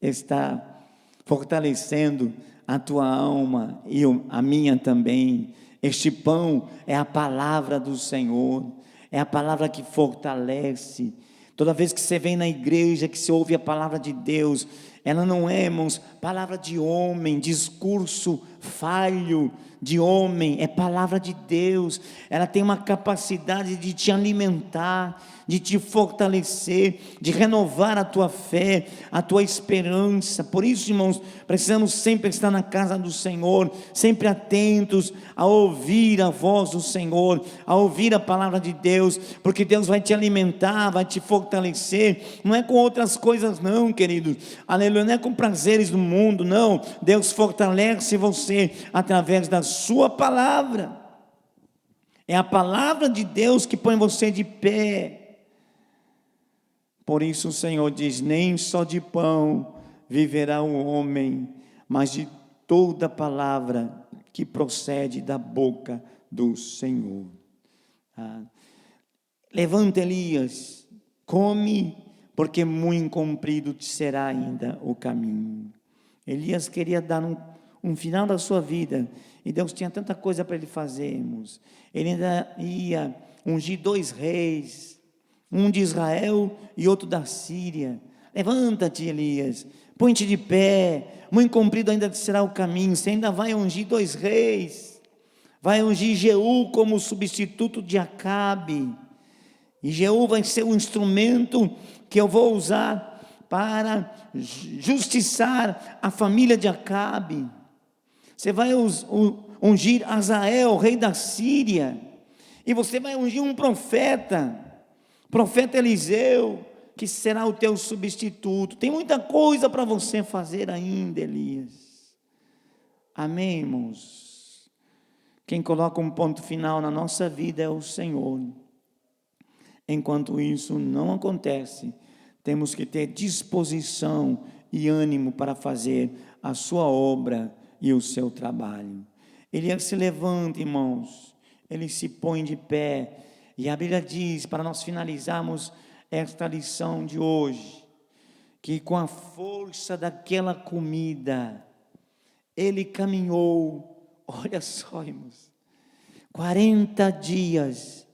está fortalecendo a tua alma e a minha também. Este pão é a palavra do Senhor, é a palavra que fortalece. Toda vez que você vem na igreja, que você ouve a palavra de Deus, ela não é, irmãos, palavra de homem, discurso falho de homem, é palavra de Deus. Ela tem uma capacidade de te alimentar, de te fortalecer, de renovar a tua fé, a tua esperança. Por isso, irmãos, precisamos sempre estar na casa do Senhor, sempre atentos a ouvir a voz do Senhor, a ouvir a palavra de Deus, porque Deus vai te alimentar, vai te fortalecer. Não é com outras coisas não, queridos, aleluia, não é com prazeres do mundo, não. Deus fortalece você através da sua palavra. É a palavra de Deus que põe você de pé. Por isso o Senhor diz: nem só de pão viverá o homem, mas de toda palavra que procede da boca do Senhor. Levanta, Elias, come, porque muito comprido te será ainda o caminho. Elias queria dar um final da sua vida, e Deus tinha tanta coisa para ele fazermos. Ele ainda ia ungir 2 reis, um de Israel e outro da Síria. Levanta-te, Elias, põe-te de pé, muito comprido ainda será o caminho. Você ainda vai ungir 2 reis, vai ungir Jeú como substituto de Acabe, e Jeú vai ser o instrumento que eu vou usar para justiçar a família de Acabe. Você vai ungir Azael, rei da Síria, e você vai ungir um profeta Eliseu, que será o teu substituto. Tem muita coisa para você fazer ainda, Elias. Amém, irmãos? Quem coloca um ponto final na nossa vida é o Senhor. Enquanto isso não acontece, temos que ter disposição e ânimo para fazer a sua obra e o seu trabalho. Elias se levanta, irmãos, ele se põe de pé, e a Bíblia diz, para nós finalizarmos esta lição de hoje, que com a força daquela comida, ele caminhou, olha só, irmãos, 40 dias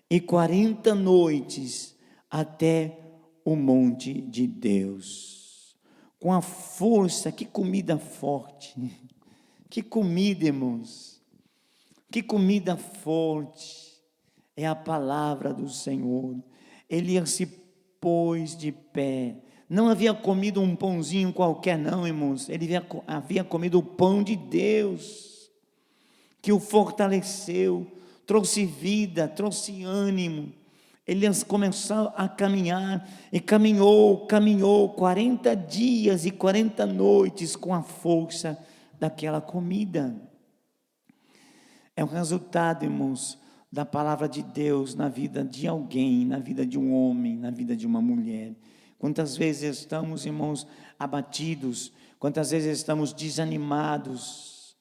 e 40 noites até o monte de Deus. Com a força, que comida forte, que comida, irmãos, que comida forte, é a palavra do Senhor. Elias se pôs de pé, não havia comido um pãozinho qualquer não, irmãos, ele havia comido o pão de Deus, que o fortaleceu, trouxe vida, trouxe ânimo. Elias começou a caminhar, e caminhou 40 dias e 40 noites com a força daquela comida. É o resultado, irmãos, da palavra de Deus na vida de alguém, na vida de um homem, na vida de uma mulher. Quantas vezes estamos, irmãos, abatidos, quantas vezes estamos desanimados,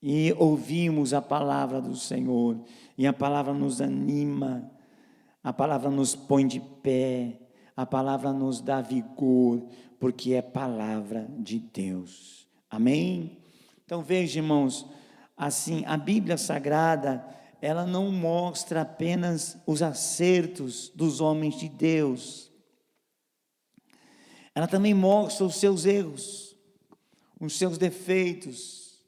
e ouvimos a palavra do Senhor, e a palavra nos anima, a palavra nos põe de pé, a palavra nos dá vigor, porque é palavra de Deus. Amém? Então veja, irmãos, assim, a Bíblia Sagrada, ela não mostra apenas os acertos dos homens de Deus, ela também mostra os seus erros, os seus defeitos.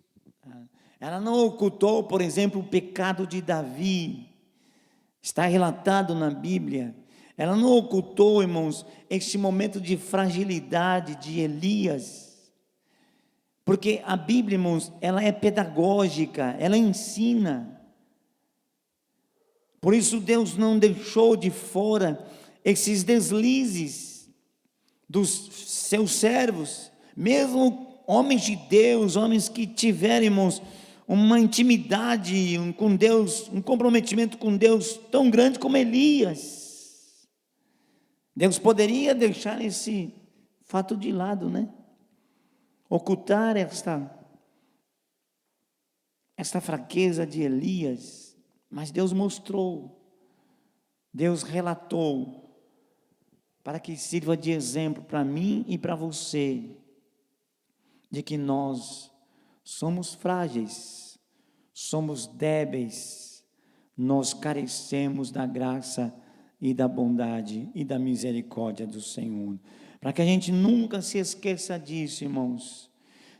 Ela não ocultou, por exemplo, o pecado de Davi, está relatado na Bíblia. Ela não ocultou, irmãos, este momento de fragilidade de Elias, porque a Bíblia, irmãos, ela é pedagógica, ela ensina. Por isso Deus não deixou de fora esses deslizes dos seus servos, mesmo homens de Deus, homens que tiveram, irmãos, uma intimidade com Deus, um comprometimento com Deus tão grande como Elias. Deus poderia deixar esse fato de lado, né? Ocultar esta fraqueza de Elias, mas Deus mostrou, Deus relatou, para que sirva de exemplo para mim e para você, de que nós somos frágeis, somos débeis, nós carecemos da graça e da bondade e da misericórdia do Senhor. Para que a gente nunca se esqueça disso, irmãos,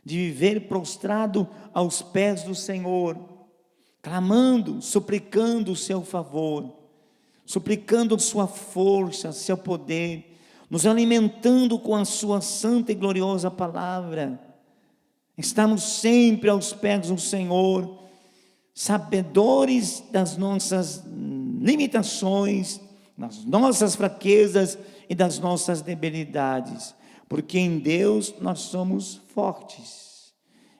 de viver prostrado aos pés do Senhor, clamando, suplicando o seu favor, suplicando sua força, seu poder, nos alimentando com a sua santa e gloriosa palavra. Estamos sempre aos pés do Senhor, sabedores das nossas limitações, das nossas fraquezas e das nossas debilidades, porque em Deus nós somos fortes,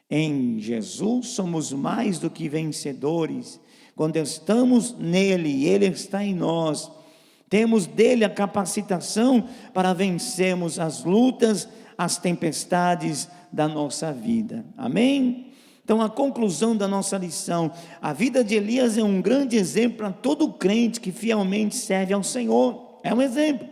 em Jesus somos mais do que vencedores. Quando estamos nele e ele está em nós, temos dele a capacitação para vencermos as lutas, as tempestades da nossa vida. Amém? Então, a conclusão da nossa lição: a vida de Elias é um grande exemplo para todo crente que fielmente serve ao Senhor. É um exemplo.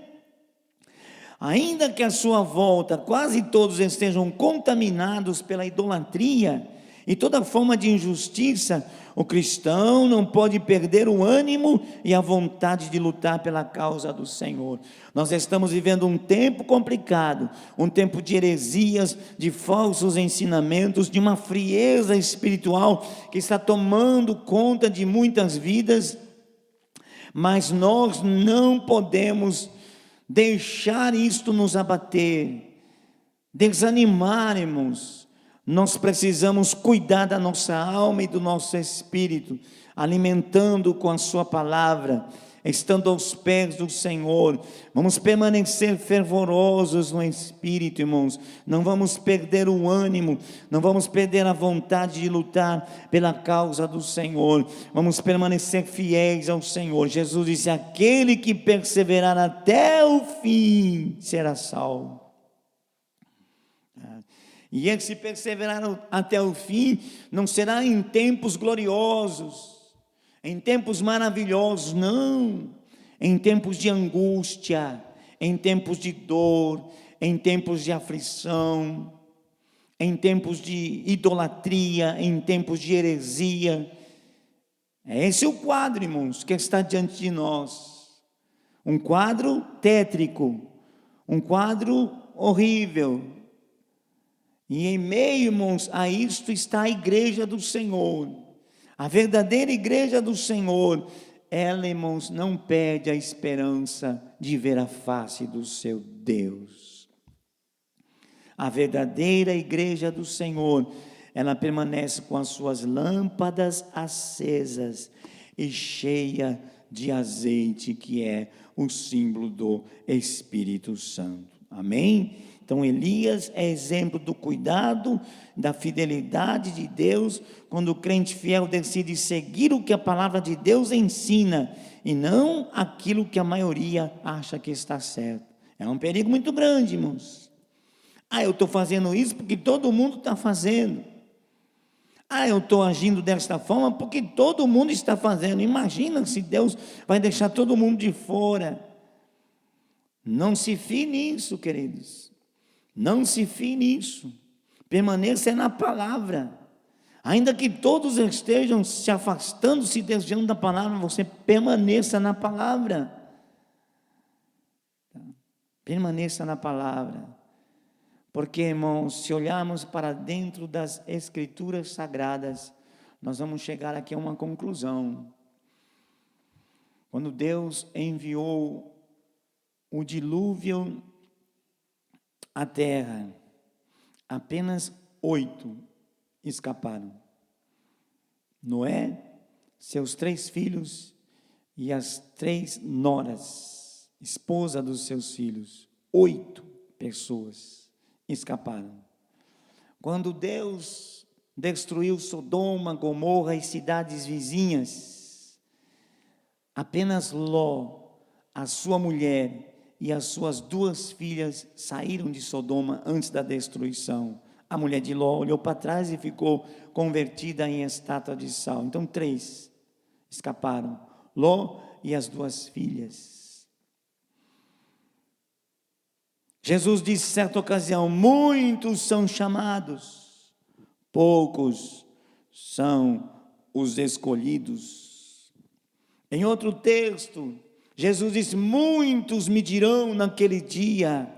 Ainda que à sua volta quase todos estejam contaminados pela idolatria e toda forma de injustiça, o cristão não pode perder o ânimo e a vontade de lutar pela causa do Senhor. Nós estamos vivendo um tempo complicado, um tempo de heresias, de falsos ensinamentos, de uma frieza espiritual que está tomando conta de muitas vidas, mas nós não podemos deixar isto nos abater, desanimar, irmãos. Nós precisamos cuidar da nossa alma e do nosso espírito, alimentando com a sua palavra, estando aos pés do Senhor. Vamos permanecer fervorosos no espírito, irmãos. Não vamos perder o ânimo, não vamos perder a vontade de lutar pela causa do Senhor. Vamos permanecer fiéis ao Senhor. Jesus disse: aquele que perseverar até o fim será salvo. E ele, se perseverar até o fim, não será em tempos gloriosos, em tempos maravilhosos, não, em tempos de angústia, em tempos de dor, em tempos de aflição, em tempos de idolatria, em tempos de heresia. É esse o quadro, irmãos, que está diante de nós. um quadro tétrico, um quadro horrível. E em meio, irmãos, a isto está a igreja do Senhor. A verdadeira igreja do Senhor, ela, irmãos, não perde a esperança de ver a face do seu Deus. A verdadeira igreja do Senhor, ela permanece com as suas lâmpadas acesas e cheia de azeite, que é o símbolo do Espírito Santo. Amém? Então Elias é exemplo do cuidado, da fidelidade de Deus, quando o crente fiel decide seguir o que a palavra de Deus ensina, e não aquilo que a maioria acha que está certo. É um perigo muito grande, irmãos. Eu estou fazendo isso porque todo mundo está fazendo. Eu estou agindo desta forma porque todo mundo está fazendo. Imagina se Deus vai deixar todo mundo de fora. Não se fie nisso, queridos. Não se fie nisso. Permaneça na palavra. Ainda que todos estejam se afastando, se desviando da palavra, você permaneça na palavra. Permaneça na palavra. Porque, irmãos, se olharmos para dentro das Escrituras Sagradas, nós vamos chegar aqui a uma conclusão. Quando Deus enviou o dilúvio à terra, apenas 8 escaparam. Noé, seus 3 filhos e as 3 noras, esposa dos seus filhos. 8 pessoas escaparam. Quando Deus destruiu Sodoma, Gomorra e cidades vizinhas, apenas Ló, a sua mulher e as suas 2 filhas saíram de Sodoma antes da destruição. A mulher de Ló olhou para trás e ficou convertida em estátua de sal. Então 3 escaparam, Ló e as 2 filhas. Jesus disse em certa ocasião: muitos são chamados, poucos são os escolhidos. Em outro texto, Jesus disse: muitos me dirão naquele dia: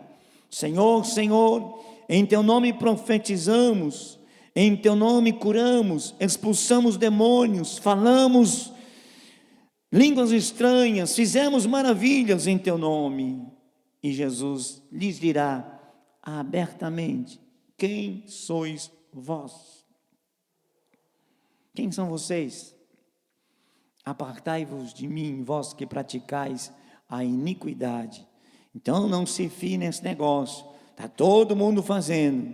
Senhor, Senhor, em teu nome profetizamos, em teu nome curamos, expulsamos demônios, falamos línguas estranhas, fizemos maravilhas em teu nome. E Jesus lhes dirá abertamente: quem sois vós? Quem são vocês? Apartai-vos de mim, vós que praticais a iniquidade. Então não se fie nesse negócio, está todo mundo fazendo.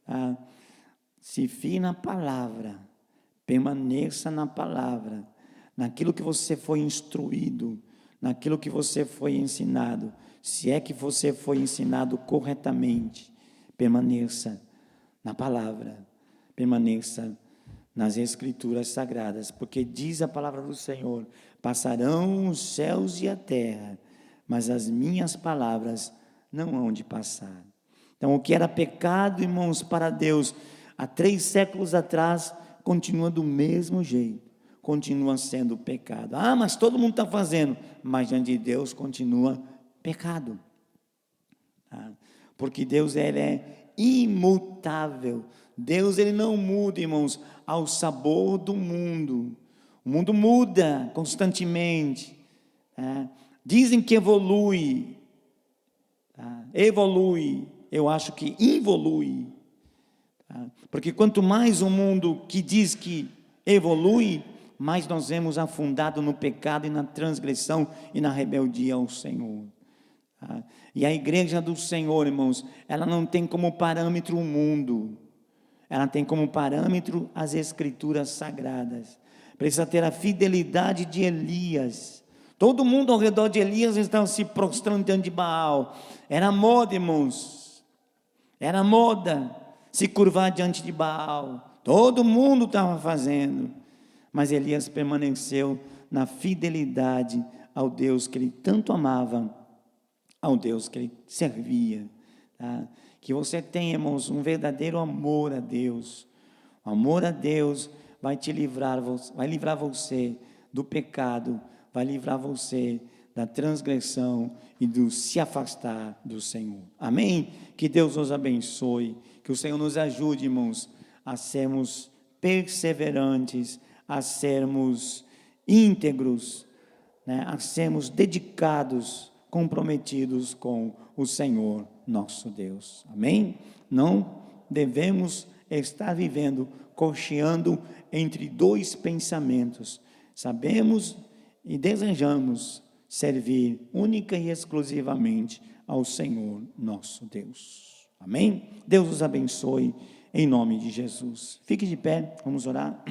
Tá? Se fie na palavra, permaneça na palavra, naquilo que você foi instruído, naquilo que você foi ensinado. Se é que você foi ensinado corretamente, permaneça na palavra, permaneça nas Escrituras Sagradas, porque diz a palavra do Senhor: passarão os céus e a terra, mas as minhas palavras não hão de passar. Então, o que era pecado, irmãos, para Deus, há 3 séculos atrás, continua do mesmo jeito, continua sendo pecado. Mas todo mundo está fazendo, mas diante de Deus continua pecado, porque Deus, ele é imutável. Deus, ele não muda, irmãos, ao sabor do mundo. O mundo muda constantemente. Dizem que evolui, eu acho que involui, porque quanto mais o mundo que diz que evolui, mais nós vemos afundado no pecado e na transgressão e na rebeldia ao Senhor. E a igreja do Senhor, irmãos, ela não tem como parâmetro o mundo, ela tem como parâmetro as Escrituras Sagradas. Precisa ter a fidelidade de Elias. Todo mundo ao redor de Elias estava se prostrando diante de Baal. Era moda, irmãos, era moda se curvar diante de Baal. Todo mundo estava fazendo, mas Elias permaneceu na fidelidade ao Deus que ele tanto amava, ao Deus que ele servia. Que você tenha, irmãos, um verdadeiro amor a Deus. O amor a Deus vai te livrar, vai livrar você do pecado, vai livrar você da transgressão e do se afastar do Senhor. Amém? Que Deus nos abençoe, que o Senhor nos ajude, irmãos, a sermos perseverantes, a sermos íntegros, né? A sermos dedicados, comprometidos com o Senhor nosso Deus. Amém? Não devemos estar vivendo, cocheando entre dois pensamentos. Sabemos e desejamos servir única e exclusivamente ao Senhor nosso Deus. Amém? Deus os abençoe em nome de Jesus. Fique de pé, vamos orar.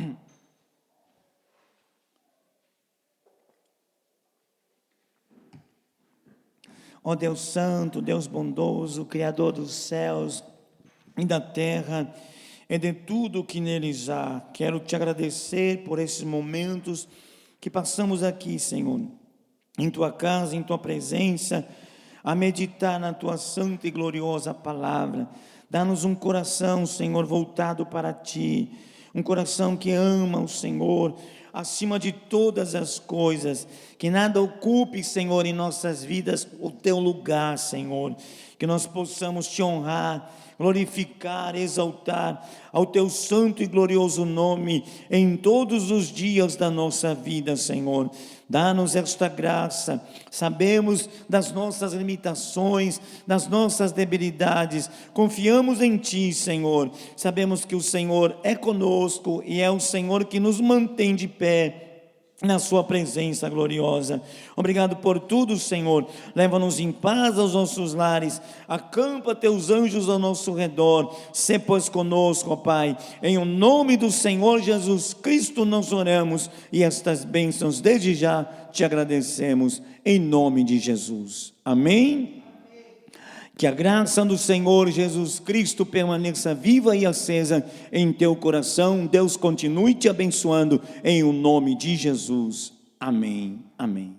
Ó Deus santo, Deus bondoso, Criador dos céus e da terra, e de tudo que neles há, quero te agradecer por esses momentos que passamos aqui, Senhor, em tua casa, em tua presença, a meditar na tua santa e gloriosa palavra. Dá-nos um coração, Senhor, voltado para ti, um coração que ama o Senhor acima de todas as coisas, que nada ocupe, Senhor, em nossas vidas o teu lugar, Senhor, que nós possamos te honrar, glorificar, exaltar ao teu santo e glorioso nome em todos os dias da nossa vida, Senhor. Dá-nos esta graça. Sabemos das nossas limitações, das nossas debilidades, confiamos em ti, Senhor. Sabemos que o Senhor é conosco e é o Senhor que nos mantém de pé na sua presença gloriosa. Obrigado por tudo, Senhor. Leva-nos em paz aos nossos lares, acampa teus anjos ao nosso redor. Sê pois conosco, ó Pai, em o nome do Senhor Jesus Cristo nós oramos e estas bênçãos desde já te agradecemos em nome de Jesus. Amém? Que a graça do Senhor Jesus Cristo permaneça viva e acesa em teu coração. Deus continue te abençoando em o nome de Jesus. Amém. Amém.